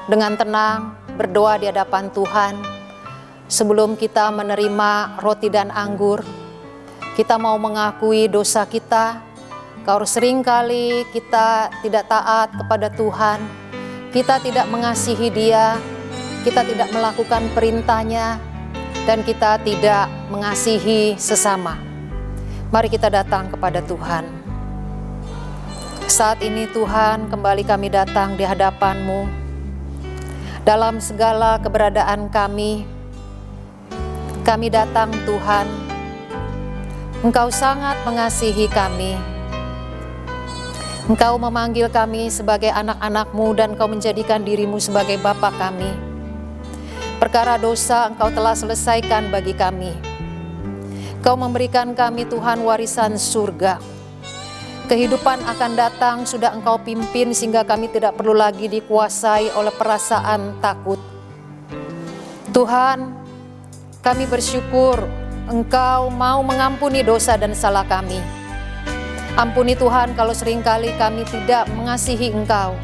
dengan tenang berdoa di hadapan Tuhan. Sebelum kita menerima roti dan anggur, kita mau mengakui dosa kita. Kalau seringkali kita tidak taat kepada Tuhan, kita tidak mengasihi Dia, kita tidak melakukan perintahnya, dan kita tidak mengasihi sesama. Mari kita datang kepada Tuhan. Saat ini Tuhan, kembali kami datang di hadapan-Mu. Dalam segala keberadaan kami datang Tuhan. Engkau sangat mengasihi kami. Engkau memanggil kami sebagai anak-anak-Mu dan Engkau menjadikan diri-Mu sebagai Bapa kami. Perkara dosa Engkau telah selesaikan bagi kami. Engkau memberikan kami Tuhan warisan surga. Kehidupan akan datang sudah Engkau pimpin sehingga kami tidak perlu lagi dikuasai oleh perasaan takut. Tuhan, kami bersyukur Engkau mau mengampuni dosa dan salah kami. Ampuni Tuhan kalau seringkali kami tidak mengasihi Engkau.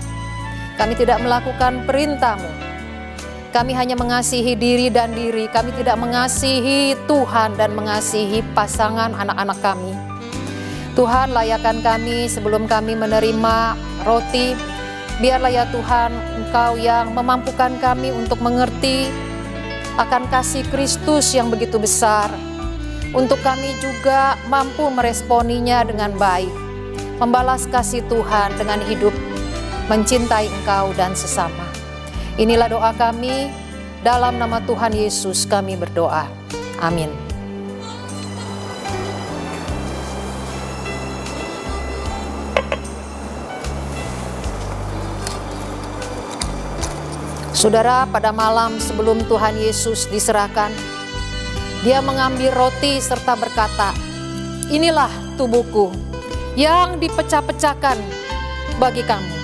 Kami tidak melakukan perintah-Mu. Kami hanya mengasihi diri dan diri. Kami tidak mengasihi Tuhan dan mengasihi pasangan anak-anak kami. Tuhan, layakan kami sebelum kami menerima roti. Biarlah ya Tuhan, Engkau yang memampukan kami untuk mengerti akan kasih Kristus yang begitu besar. Untuk kami juga mampu meresponinya dengan baik. Membalas kasih Tuhan dengan hidup, mencintai Engkau dan sesama. Inilah doa kami, dalam nama Tuhan Yesus kami berdoa. Amin. Saudara, pada malam sebelum Tuhan Yesus diserahkan, Dia mengambil roti serta berkata, "Inilah tubuhku yang dipecah-pecahkan bagi kamu.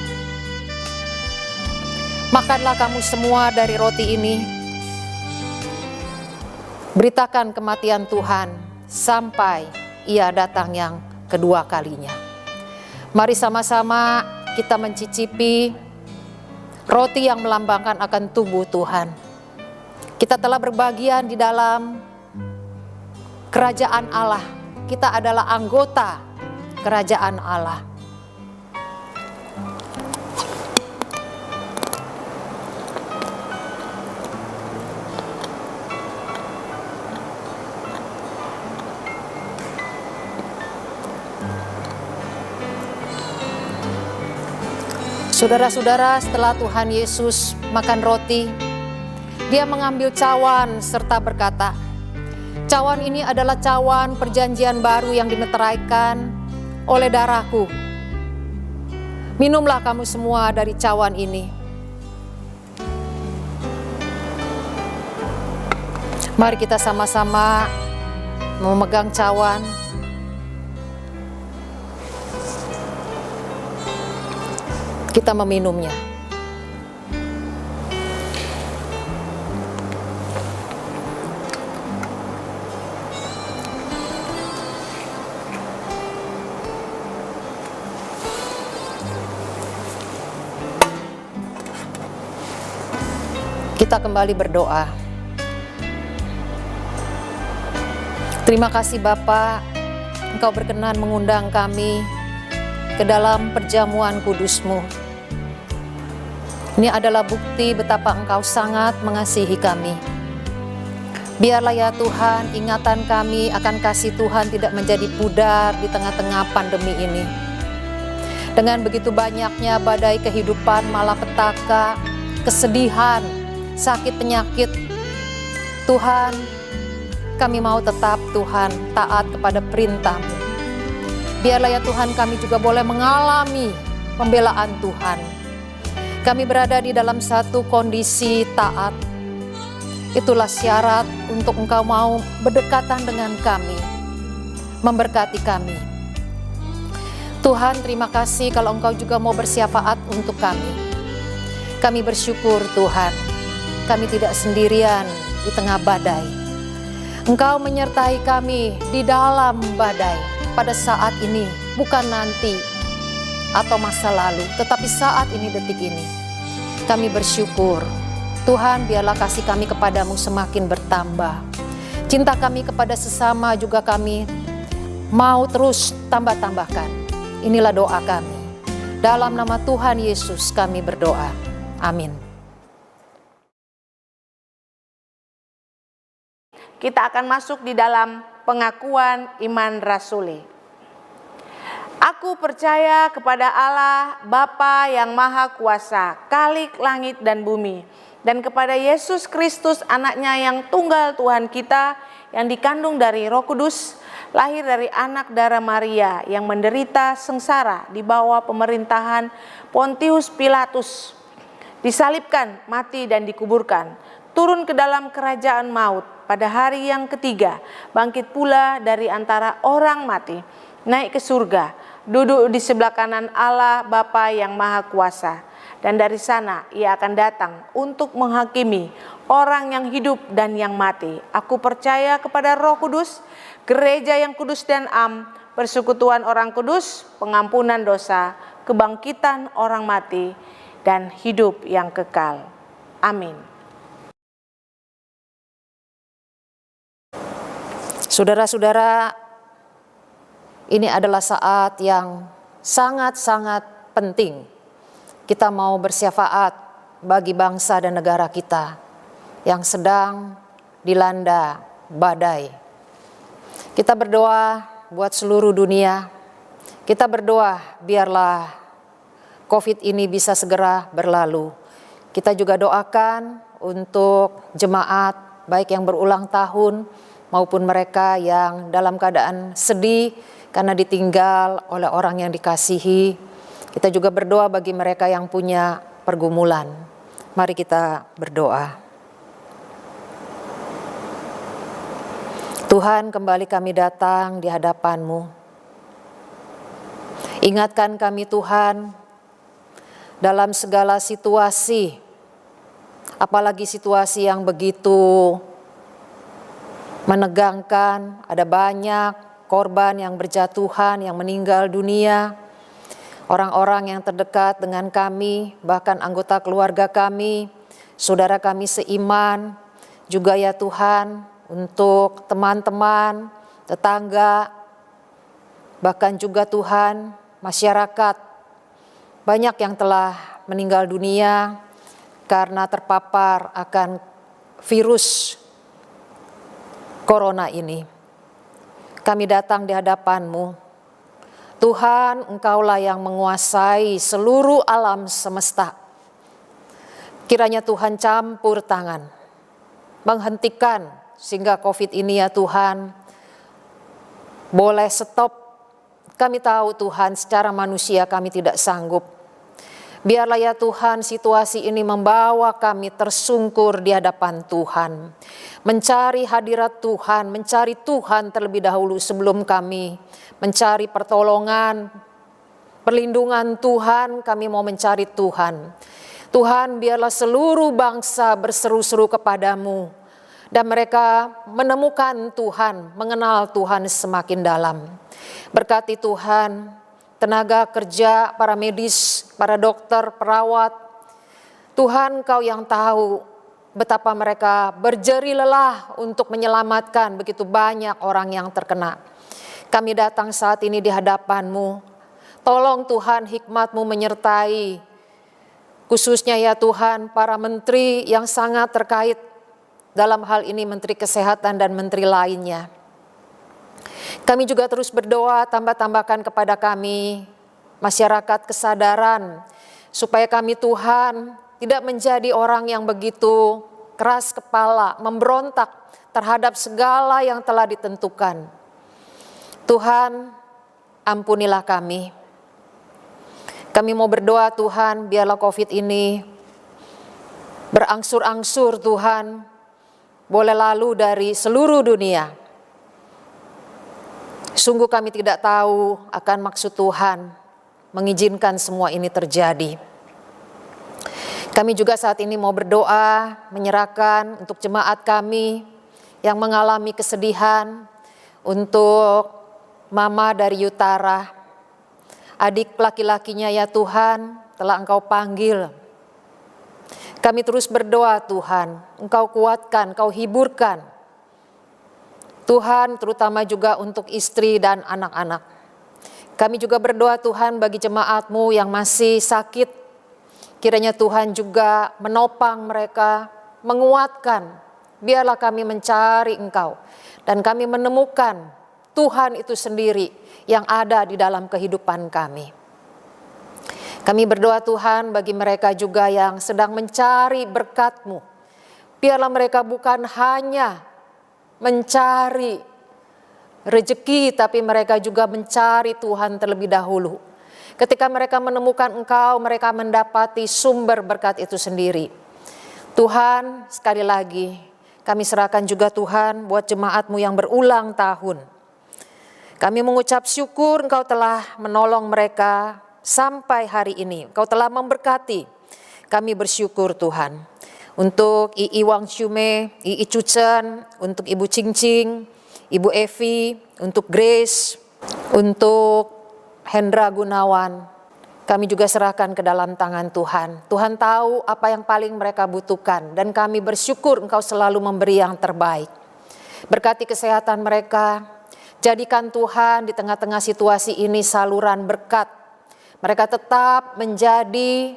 Makanlah kamu semua dari roti ini. Beritakan kematian Tuhan sampai Ia datang yang kedua kalinya." Mari sama-sama kita mencicipi roti yang melambangkan akan tubuh Tuhan. Kita telah berbagian di dalam kerajaan Allah. Kita adalah anggota kerajaan Allah. Saudara-saudara, setelah Tuhan Yesus makan roti, Dia mengambil cawan serta berkata, "Cawan ini adalah cawan perjanjian baru yang dimeteraikan oleh darahku. Minumlah kamu semua dari cawan ini." Mari kita sama-sama memegang cawan. Kita meminumnya. Kita kembali berdoa. Terima kasih Bapa, Engkau berkenan mengundang kami ke dalam perjamuan kudus-Mu. Ini adalah bukti betapa Engkau sangat mengasihi kami. Biarlah ya Tuhan, ingatan kami akan kasih Tuhan tidak menjadi pudar di tengah-tengah pandemi ini. Dengan begitu banyaknya badai kehidupan, malapetaka, kesedihan, sakit penyakit, Tuhan, kami mau tetap Tuhan taat kepada perintah-Mu. Biarlah ya Tuhan kami juga boleh mengalami pembelaan Tuhan. Kami berada di dalam satu kondisi taat. Itulah syarat untuk Engkau mau berdekatan dengan kami, memberkati kami. Tuhan, terima kasih kalau Engkau juga mau bersyafaat untuk kami. Kami bersyukur Tuhan, kami tidak sendirian di tengah badai. Engkau menyertai kami di dalam badai pada saat ini, bukan nanti atau masa lalu, tetapi saat ini, detik ini. Kami bersyukur. Tuhan, biarlah kasih kami kepadamu semakin bertambah. Cinta kami kepada sesama juga kami mau terus tambah-tambahkan. Inilah doa kami. Dalam nama Tuhan Yesus kami berdoa. Amin. Kita akan masuk di dalam pengakuan iman rasuli. Aku percaya kepada Allah Bapa yang Maha Kuasa, Khalik langit dan bumi, dan kepada Yesus Kristus anaknya yang tunggal Tuhan kita, yang dikandung dari Roh Kudus, lahir dari anak darah Maria, yang menderita sengsara di bawah pemerintahan Pontius Pilatus, disalibkan, mati dan dikuburkan, turun ke dalam kerajaan maut, pada hari yang ketiga bangkit pula dari antara orang mati, naik ke surga, duduk di sebelah kanan Allah Bapa yang Maha Kuasa, dan dari sana ia akan datang untuk menghakimi orang yang hidup dan yang mati. Aku percaya kepada Roh Kudus, gereja yang kudus dan am, persekutuan orang kudus, pengampunan dosa, kebangkitan orang mati, dan hidup yang kekal. Amin. Saudara-saudara, ini adalah saat yang sangat-sangat penting. Kita mau bersyafaat bagi bangsa dan negara kita yang sedang dilanda badai. Kita berdoa buat seluruh dunia. Kita berdoa biarlah COVID ini bisa segera berlalu. Kita juga doakan untuk jemaat baik yang berulang tahun maupun mereka yang dalam keadaan sedih karena ditinggal oleh orang yang dikasihi. Kita juga berdoa bagi mereka yang punya pergumulan. Mari kita berdoa. Tuhan, kembali kami datang di hadapan-Mu. Ingatkan kami Tuhan, dalam segala situasi, apalagi situasi yang begitu menegangkan, ada banyak korban yang berjatuhan, yang meninggal dunia, orang-orang yang terdekat dengan kami, bahkan anggota keluarga kami, saudara kami seiman, juga ya Tuhan, untuk teman-teman, tetangga, bahkan juga Tuhan, masyarakat, banyak yang telah meninggal dunia karena terpapar akan virus Corona ini. Kami datang di hadapan-Mu. Tuhan, Engkaulah yang menguasai seluruh alam semesta. Kiranya Tuhan campur tangan, menghentikan sehingga COVID ini ya Tuhan boleh stop. Kami tahu Tuhan secara manusia kami tidak sanggup. Biarlah ya Tuhan situasi ini membawa kami tersungkur di hadapan Tuhan. Mencari hadirat Tuhan, mencari Tuhan terlebih dahulu sebelum kami mencari pertolongan, perlindungan Tuhan, kami mau mencari Tuhan. Tuhan, biarlah seluruh bangsa berseru-seru kepadamu dan mereka menemukan Tuhan, mengenal Tuhan semakin dalam. Berkati Tuhan tenaga kerja, para medis, para dokter, perawat. Tuhan, Kau yang tahu betapa mereka berjeri lelah untuk menyelamatkan begitu banyak orang yang terkena. Kami datang saat ini di hadapan-Mu. Tolong Tuhan hikmat-Mu menyertai, khususnya ya Tuhan para menteri yang sangat terkait dalam hal ini, Menteri Kesehatan dan menteri lainnya. Kami juga terus berdoa, tambahkan kepada kami masyarakat kesadaran, supaya kami Tuhan tidak menjadi orang yang begitu keras kepala, memberontak terhadap segala yang telah ditentukan. Tuhan, ampunilah kami. Kami mau berdoa Tuhan, biarlah COVID ini berangsur-angsur Tuhan, boleh lalu dari seluruh dunia. Sungguh kami tidak tahu akan maksud Tuhan mengizinkan semua ini terjadi. Kami juga saat ini mau berdoa, menyerahkan untuk jemaat kami yang mengalami kesedihan, untuk mama dari Utara, adik laki-lakinya ya Tuhan, telah Engkau panggil. Kami terus berdoa Tuhan, Engkau kuatkan, Engkau hiburkan. Tuhan, terutama juga untuk istri dan anak-anak. Kami juga berdoa Tuhan bagi jemaat-Mu yang masih sakit. Kiranya Tuhan juga menopang mereka, menguatkan. Biarlah kami mencari Engkau dan kami menemukan Tuhan itu sendiri yang ada di dalam kehidupan kami. Kami berdoa Tuhan bagi mereka juga yang sedang mencari berkat-Mu. Biarlah mereka bukan hanya mencari rezeki, tapi mereka juga mencari Tuhan terlebih dahulu. Ketika mereka menemukan Engkau, mereka mendapati sumber berkat itu sendiri. Tuhan, sekali lagi kami serahkan juga Tuhan buat jemaat-Mu yang berulang tahun. Kami mengucap syukur Engkau telah menolong mereka sampai hari ini. Engkau telah memberkati. Kami bersyukur Tuhan. Untuk Ii Wang Shume, Ii Cucen, untuk Ibu Cingcing, Ibu Evi, untuk Grace, untuk Hendra Gunawan, kami juga serahkan ke dalam tangan Tuhan. Tuhan tahu apa yang paling mereka butuhkan dan kami bersyukur Engkau selalu memberi yang terbaik. Berkati kesehatan mereka, jadikan Tuhan di tengah-tengah situasi ini saluran berkat. Mereka tetap menjadi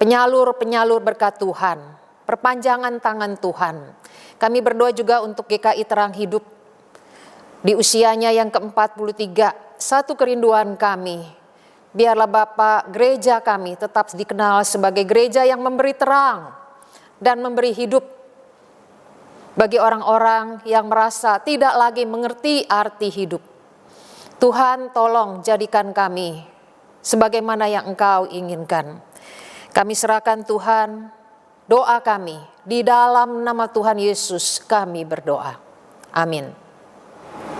penyalur-penyalur berkat Tuhan, perpanjangan tangan Tuhan. Kami berdoa juga untuk GKI Terang Hidup di usianya yang ke-43. Satu kerinduan kami, biarlah Bapak gereja kami tetap dikenal sebagai gereja yang memberi terang dan memberi hidup bagi orang-orang yang merasa tidak lagi mengerti arti hidup. Tuhan, tolong jadikan kami sebagaimana yang Engkau inginkan. Kami serahkan Tuhan, doa kami di dalam nama Tuhan Yesus kami berdoa. Amin.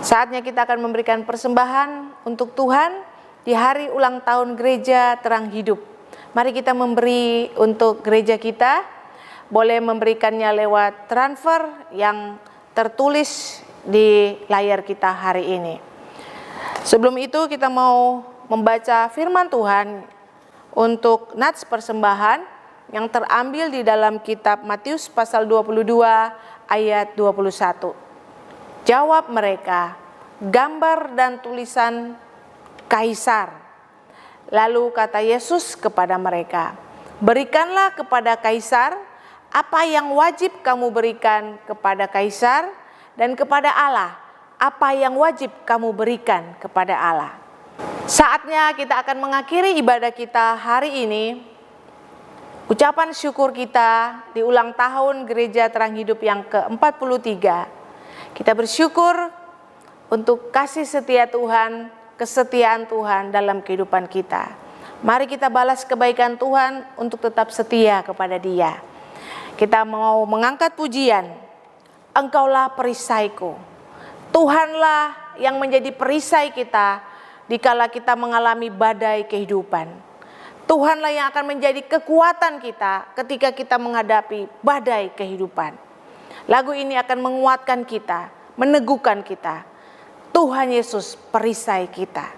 Saatnya kita akan memberikan persembahan untuk Tuhan di hari ulang tahun Gereja Terang Hidup. Mari kita memberi untuk gereja kita, boleh memberikannya lewat transfer yang tertulis di layar kita hari ini. Sebelum itu kita mau membaca firman Tuhan untuk nats persembahan yang terambil di dalam kitab Matius pasal 22 ayat 21. Jawab mereka, gambar dan tulisan Kaisar. Lalu kata Yesus kepada mereka, berikanlah kepada Kaisar apa yang wajib kamu berikan kepada Kaisar, dan kepada Allah apa yang wajib kamu berikan kepada Allah. Saatnya kita akan mengakhiri ibadah kita hari ini. Ucapan syukur kita di ulang tahun Gereja Terang Hidup yang ke-43. Kita bersyukur untuk kasih setia Tuhan, kesetiaan Tuhan dalam kehidupan kita. Mari kita balas kebaikan Tuhan untuk tetap setia kepada Dia. Kita mau mengangkat pujian, Engkaulah perisaiku. Tuhanlah yang menjadi perisai kita dikala kita mengalami badai kehidupan. Tuhanlah yang akan menjadi kekuatan kita ketika kita menghadapi badai kehidupan. Lagu ini akan menguatkan kita, meneguhkan kita. Tuhan Yesus perisai kita.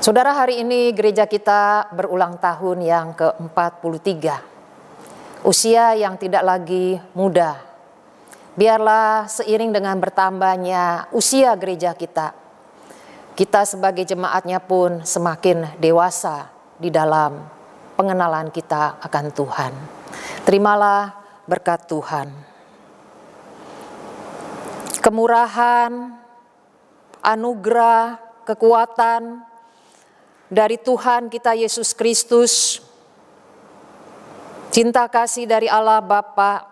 Saudara, hari ini gereja kita berulang tahun yang ke-43. Usia yang tidak lagi muda. Biarlah seiring dengan bertambahnya usia gereja kita sebagai jemaatnya pun semakin dewasa di dalam pengenalan kita akan Tuhan. Terimalah berkat Tuhan. Kemurahan, anugerah, kekuatan dari Tuhan kita Yesus Kristus, cinta kasih dari Allah Bapa,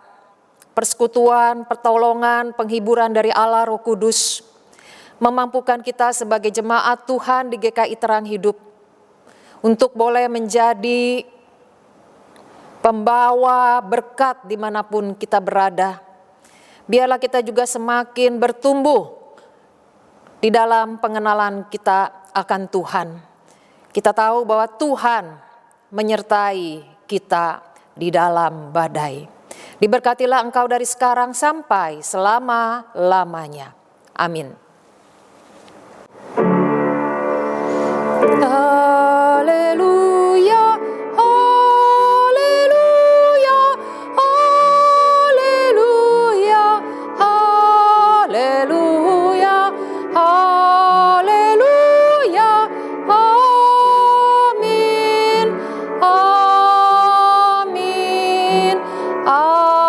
persekutuan, pertolongan, penghiburan dari Allah Roh Kudus, memampukan kita sebagai jemaat Tuhan di GKI Terang Hidup untuk boleh menjadi pembawa berkat dimanapun kita berada. Biarlah kita juga semakin bertumbuh di dalam pengenalan kita akan Tuhan. Kita tahu bahwa Tuhan menyertai kita di dalam badai. Diberkatilah engkau dari sekarang sampai selama-lamanya. Amin. Haleluya, haleluya, haleluya, haleluya, haleluya, amin, amin, amin.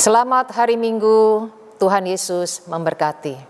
Selamat hari Minggu, Tuhan Yesus memberkati.